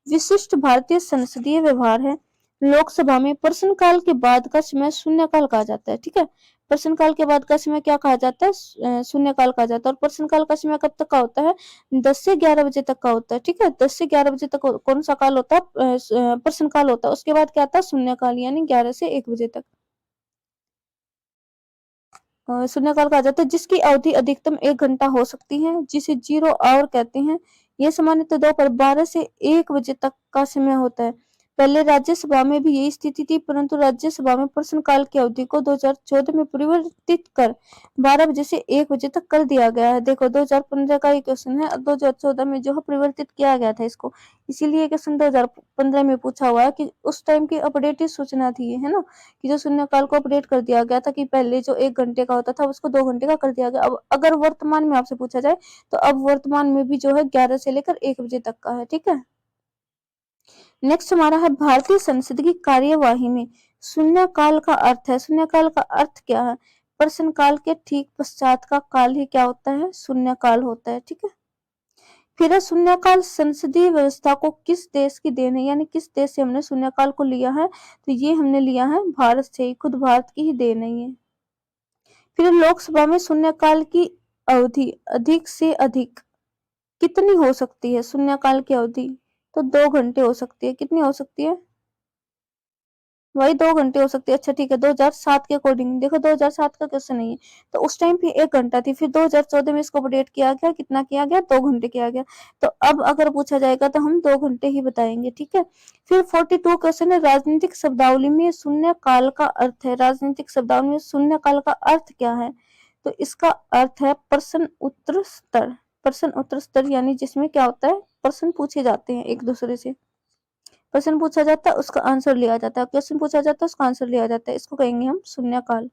विशिष्ट भारतीय संसदीय व्यवहार है। लोकसभा में प्रश्नकाल के बाद का समय शून्यकाल कहा जाता है। ठीक है, प्रश्नकाल के बाद का समय क्या कहा जाता है? शून्यकाल कहा जाता है। और प्रश्नकाल का समय कब तक का होता है? 10 से 11 बजे तक का होता है। ठीक है, 10 से 11 बजे तक कौन सा काल होता है? प्रश्नकाल होता है। उसके बाद क्या आता है? शून्यकाल, यानी 11 से 1 बजे तक शून्यकाल कहा जाता है, जिसकी अवधि अधिकतम 1 घंटा हो सकती है, जिसे 0 आवर कहते हैं। यह सामान्यतः दोपहर 12 से 1 बजे तक का समय होता है। पहले राज्यसभा में भी यही स्थिति थी, परंतु राज्यसभा में प्रश्नकाल की अवधि को 2014 में परिवर्तित कर 12 बजे से 1 बजे तक कर दिया गया है। देखो, 2015 का ये क्वेश्चन है, 2014 में जो है परिवर्तित किया गया था इसको, इसीलिए क्वेश्चन 2015 में पूछा हुआ है कि उस टाइम की अपडेटेड सूचना थी, है ना, कि जो शून्यकाल को अपडेट कर दिया गया था कि पहले जो 1 घंटे का होता था उसको 2 घंटे का कर दिया गया। अब अगर वर्तमान में आपसे पूछा जाए तो अब वर्तमान में भी जो है 11 से लेकर 1 बजे तक का है। ठीक है, नेक्स्ट हमारा है भारतीय संसद की कार्यवाही में शून्यकाल का अर्थ है। शून्यकाल का अर्थ क्या है? प्रश्नकाल के ठीक पश्चात का काल ही क्या होता है? शून्यकाल होता है। ठीक है, फिर है शून्यकाल संसदीय व्यवस्था को किस देश की देन है, यानी किस देश से हमने शून्यकाल को लिया है? तो ये हमने लिया है भारत से, खुद भारत की ही देन है ये। फिर लोकसभा में शून्यकाल की अवधि अधिक से अधिक कितनी हो सकती है? शून्यकाल की अवधि तो 2 घंटे हो सकती है। कितनी हो सकती है? वही 2 घंटे हो सकती है। अच्छा ठीक है, 2007 के अकॉर्डिंग देखो, 2007 का क्वेश्चन नहीं है, तो उस टाइम पे 1 घंटा थी, फिर 2014 में इसको अपडेट किया गया, कितना किया गया? 2 घंटे किया गया। तो अब अगर पूछा जाएगा तो हम 2 घंटे ही बताएंगे। ठीक है, फिर 42 क्वेश्चन है, राजनीतिक शब्दावली में शून्य काल का अर्थ है। राजनीतिक शब्दावली में शून्य काल का अर्थ क्या है? तो इसका अर्थ है प्रश्न उत्तर स्तर। प्रश्न उत्तर स्तर यानी जिसमें क्या होता है? प्रश्न पूछे जाते हैं एक दूसरे से, क्वेश्चन पूछा जाता है उसका आंसर लिया जाता है, क्वेश्चन पूछा जाता है उसका आंसर लिया जाता है, इसको कहेंगे हम शून्यकाल।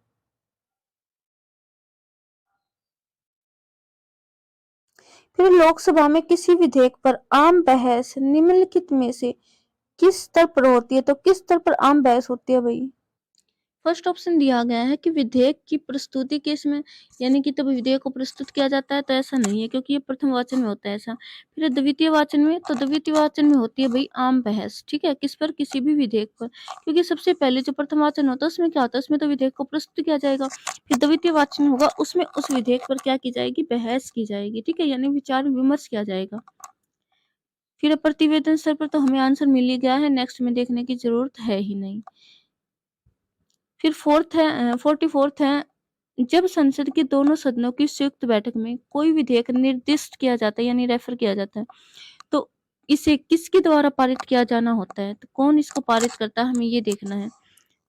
फिर लोकसभा में किसी विधेयक पर आम बहस निम्नलिखित में से किस स्तर पर होती है? तो किस स्तर पर आम बहस होती है भाई? फर्स्ट ऑप्शन दिया गया है कि विधेयक की प्रस्तुति के इसमें, यानी कि तब विधेयक को प्रस्तुत किया जाता है, तो ऐसा नहीं है क्योंकि ये प्रथम वाचन में होता है ऐसा। फिर द्वितीय वाचन में, तो द्वितीय वाचन में होती है भाई आम बहस। ठीक है, किस पर? किसी भी विधेयक पर, क्योंकि सबसे पहले जो प्रथम वाचन होता है उसमें क्या होता है? उसमें तो विधेयक को प्रस्तुत किया जाएगा, फिर द्वितीय वाचन होगा उसमें उस विधेयक पर क्या की जाएगी? बहस की जाएगी। ठीक है, यानी विचार विमर्श किया जाएगा। फिर प्रतिवेदन स्तर पर तो हमें आंसर मिल ही गया है, नेक्स्ट में देखने की जरूरत है ही नहीं। फिर 44th है, जब संसद के दोनों सदनों की संयुक्त बैठक में कोई विधेयक निर्दिष्ट किया जाता है, यानी रेफर किया जाता है, तो इसे किसके द्वारा पारित किया जाना होता है? तो कौन इसको पारित करता है, हमें ये देखना है।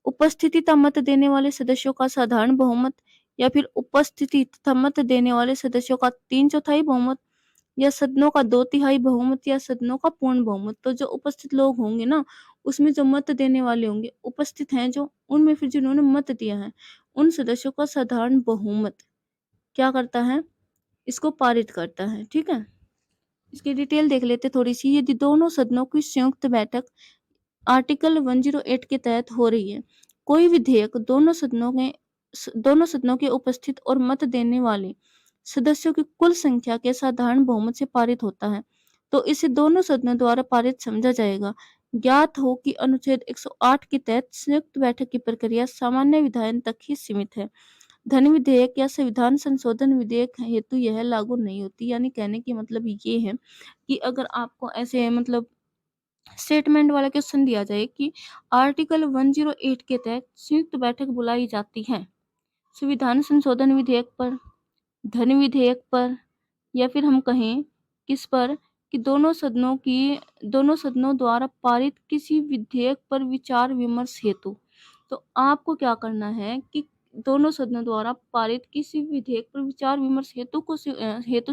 उपस्थिति तथा मत देने वाले सदस्यों का साधारण बहुमत, या फिर उपस्थिति तथा मत देने वाले सदस्यों का 3/4 बहुमत, या सदनों का 2/3 बहुमत, या सदनों का पूर्ण बहुमत। तो जो उपस्थित लोग होंगे ना, उसमें जो मत देने वाले होंगे, उपस्थित हैं जो, उनमें फिर जिन्होंने मत दिया है, उन सदस्यों का साधारण बहुमत क्या करता है? इसको पारित करता है। ठीक है, इसकी डिटेल देख लेते थोड़ी सी। यदि दोनों सदनों की संयुक्त बैठक आर्टिकल 108 के तहत हो रही है, कोई विधेयक दोनों सदनों के उपस्थित और मत देने वाले सदस्यों की कुल संख्या के साधारण बहुमत से पारित होता है, तो इसे दोनों सदनों द्वारा पारित समझा जाएगा। ज्ञात हो कि अनुच्छेद 108 के तहत संयुक्त बैठक की प्रक्रिया सामान्य विधायन तक ही सीमित है। धन विधेयक या संविधान संशोधन विधेयक हेतु यह लागू नहीं होती। यानी कहने की मतलब ये है कि अगर आपको ऐसे मतलब स्टेटमेंट वाला क्वेश्चन दिया जाए कि आर्टिकल 108 के तहत संयुक्त बैठक बुलाई जाती है संविधान संशोधन विधेयक पर, धन विधेयक पर, या फिर हम कहें किस पर, कि दोनों सदनों द्वारा पारित किसी विधेयक पर विचार विमर्श हेतु, तो आपको क्या करना है कि दोनों सदनों द्वारा पारित किसी विधेयक पर विचार विमर्श हेतु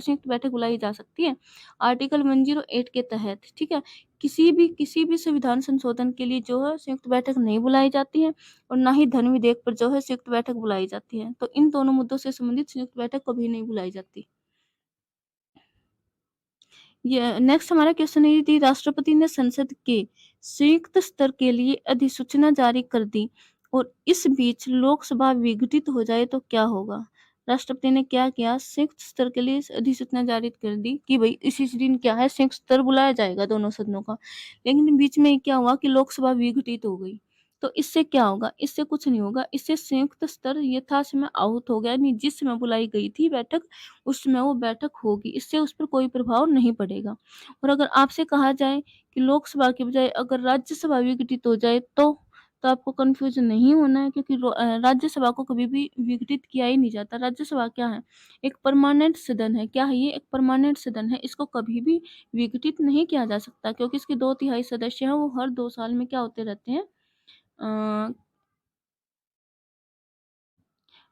संयुक्त बैठक बुलाई जा सकती है आर्टिकल 108 के तहत। ठीक है, किसी भी संविधान संशोधन के लिए जो है संयुक्त बैठक नहीं बुलाई जाती है, और ना ही धन विधेयक पर जो है संयुक्त बैठक बुलाई जाती है। तो इन दोनों मुद्दों से संबंधित संयुक्त बैठक कभी नहीं बुलाई जाती। ये नेक्स्ट हमारा क्वेश्चन है, यदि राष्ट्रपति ने संसद के संयुक्त स्तर के लिए अधिसूचना जारी कर दी और इस बीच लोकसभा विघटित हो जाए तो क्या होगा? राष्ट्रपति ने क्या किया, संयुक्त स्तर के लिए अधिसूचना जारी कर दी कि भाई इसी दिन क्या है, संयुक्त स्तर बुलाया जाएगा दोनों सदनों का। लेकिन बीच में क्या हुआ कि लोकसभा विघटित हो गई। तो इससे क्या होगा, इससे कुछ नहीं होगा, इससे संयुक्त स्तर यथासमय आहूत हो गया, यानी जिस समय बुलाई गई थी बैठक उस समय वो बैठक होगी, इससे उस पर कोई प्रभाव नहीं पड़ेगा। और अगर आपसे कहा जाए कि लोकसभा के बजाय अगर राज्यसभा विघटित हो जाए तो आपको कन्फ्यूज़न नहीं होना है, क्योंकि राज्यसभा को कभी भी विघटित किया ही नहीं जाता। राज्यसभा क्या है? एक परमानेंट सदन है। क्या है ये? एक परमानेंट सदन है। इसको कभी भी विघटित नहीं किया जा सकता, क्योंकि इसके 2/3 सदस्य हैं, वो हर 2 साल में क्या होते रहते हैं, अ,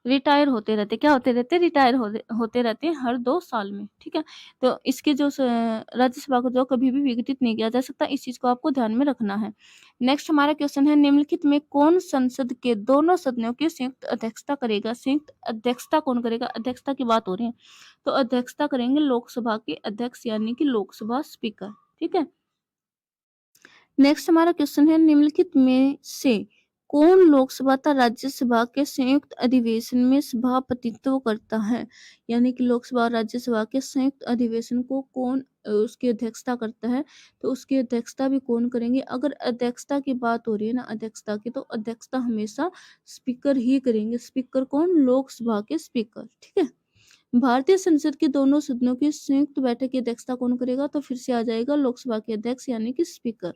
रिटायर होते रहते हैं। क्या होते रहते हैं? रिटायर होते रहते हैं हर 2 साल में, ठीक है? तो इसके जो राज्यसभा को जो कभी भी विघटित नहीं किया जा सकता, इस चीज़ को आपको ध्यान में रखना है। नेक्स्ट हमारा क्वेश्चन है, निम्नलिखित में कौन संसद के दोनों सदनों की संयुक्त अध्यक्षता करेगा? संयुक्त अध्यक्षता कौन करेगा? अध्यक्षता की बात हो रही है। तो अध्यक्षता करेंगे लोकसभा के अध्यक्ष, यानी कि लोकसभा स्पीकर, ठीक है? नेक्स्ट हमारा क्वेश्चन है, निम्नलिखित में से कौन लोकसभा तथा राज्यसभा के संयुक्त अधिवेशन में सभापतित्व करता है? यानी कि लोकसभा और राज्यसभा के संयुक्त अधिवेशन को कौन उसकी अध्यक्षता करता है? तो उसकी अध्यक्षता भी कौन करेंगे? अगर अध्यक्षता की बात हो रही है ना, अध्यक्षता की, तो अध्यक्षता हमेशा स्पीकर ही करेंगे। स्पीकर कौन? लोकसभा के स्पीकर, ठीक है? भारतीय संसद के दोनों सदनों की संयुक्त बैठक की अध्यक्षता कौन करेगा? तो फिर से आ जाएगा लोकसभा के अध्यक्ष, यानी कि स्पीकर।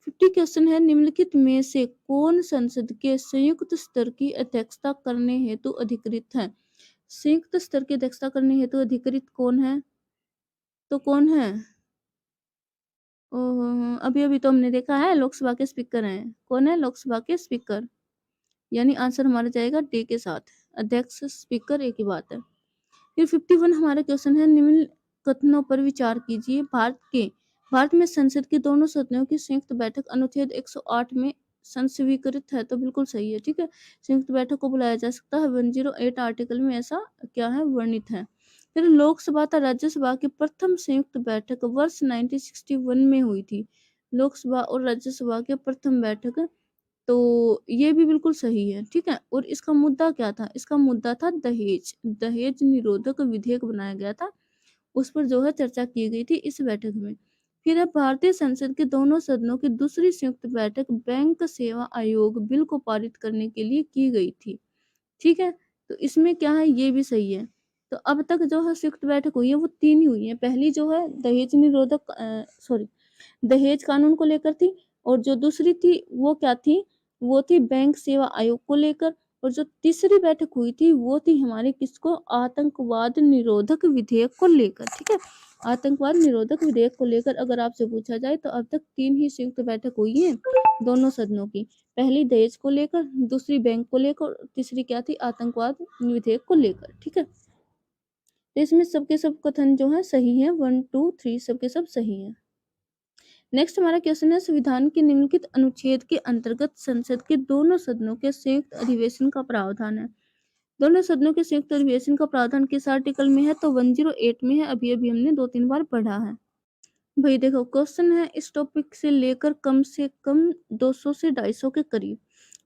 50 क्वेश्चन है, निम्नलिखित में से कौन संसद के संयुक्त स्तर की अध्यक्षता करने हेतु अधिकृत है? संयुक्त स्तर की अध्यक्षता करने हेतु अधिकृत कौन है? तो कौन है? अभी अभी तो हमने देखा है लोकसभा के स्पीकर हैं। कौन है? लोकसभा के स्पीकर, यानी आंसर हमारा जाएगा डी के साथ। अध्यक्ष स्पीकर एक ही बात है। फिर 51 हमारा क्वेश्चन है, निम्न कथनों पर विचार कीजिए। भारत में संसद के दोनों सदनों की संयुक्त बैठक अनुच्छेद 108 में संस्वीकृत है, तो बिल्कुल सही है, ठीक है? संयुक्त बैठक को बुलाया जा सकता है, 108 आर्टिकल में ऐसा क्या है, वर्णित है। फिर लोकसभा तथा राज्यसभा की प्रथम संयुक्त बैठक वर्ष 1961 में हुई थी। लोकसभा और राज्यसभा के प्रथम बैठक, तो ये भी बिल्कुल सही है, ठीक है? और इसका मुद्दा क्या था? इसका मुद्दा था दहेज। दहेज निरोधक विधेयक बनाया गया था, उस पर जो है चर्चा की गई थी इस बैठक में। फिर अब भारतीय संसद के दोनों सदनों की दूसरी संयुक्त बैठक बैंक सेवा आयोग बिल को पारित करने के लिए की गई थी, ठीक है? तो इसमें क्या है, ये भी सही है। तो अब तक जो है संयुक्त बैठक हुई है वो 3 ही हुई है। पहली जो है दहेज निरोधक दहेज कानून को लेकर थी, और जो दूसरी थी वो क्या थी, वो थी बैंक सेवा आयोग को लेकर, और जो तीसरी बैठक हुई थी वो थी हमारे किसको, आतंकवाद निरोधक विधेयक को लेकर, ठीक है? आतंकवाद निरोधक विधेयक को लेकर अगर आपसे पूछा जाए तो अब तक 3 ही संयुक्त बैठक हुई है दोनों सदनों की। पहली दहेज को लेकर, दूसरी बैंक को लेकर, और तीसरी क्या थी, आतंकवाद विधेयक को लेकर, ठीक है? तो इसमें सबके सब कथन जो है सही है, 1 2 3 सबके सब सही है। नेक्स्ट हमारा क्वेश्चन है, संविधान के निम्नलिखित अनुच्छेद के अंतर्गत संसद के दोनों सदनों के संयुक्त अधिवेशन का प्रावधान है। दोनों सदनों के संयुक्त अधिवेशन का प्रावधान किस आर्टिकल में है? तो 108 में है। अभी अभी हमने 2-3 बार पढ़ा है। भाई देखो, क्वेश्चन है इस टॉपिक से कम 200 से 250 के करीब,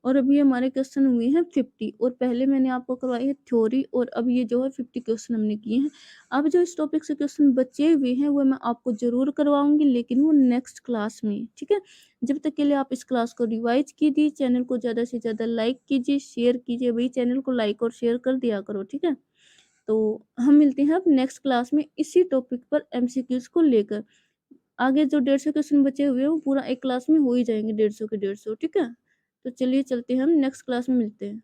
और अभी हमारे क्वेश्चन हुए हैं 50, और पहले मैंने आपको करवाई है थ्योरी, और अब ये जो है 50 क्वेश्चन हमने किए हैं। अब जो इस टॉपिक से क्वेश्चन बचे हुए हैं वो मैं आपको जरूर करवाऊंगी, लेकिन वो नेक्स्ट क्लास में, ठीक है? जब तक के लिए आप इस क्लास को रिवाइज कीजिए, चैनल को ज़्यादा से ज़्यादा लाइक कीजिए, शेयर कीजिए, भाई चैनल को लाइक और शेयर कर दिया करो, ठीक है? तो हम मिलते हैं अब नेक्स्ट क्लास में इसी टॉपिक पर एमसीक्यूज को लेकर। आगे जो 150 क्वेश्चन बचे हुए हैं वो पूरा एक क्लास में हो ही जाएंगे, 150 के 150, ठीक है? तो चलिए चलते हैं, हम नेक्स्ट क्लास में मिलते हैं।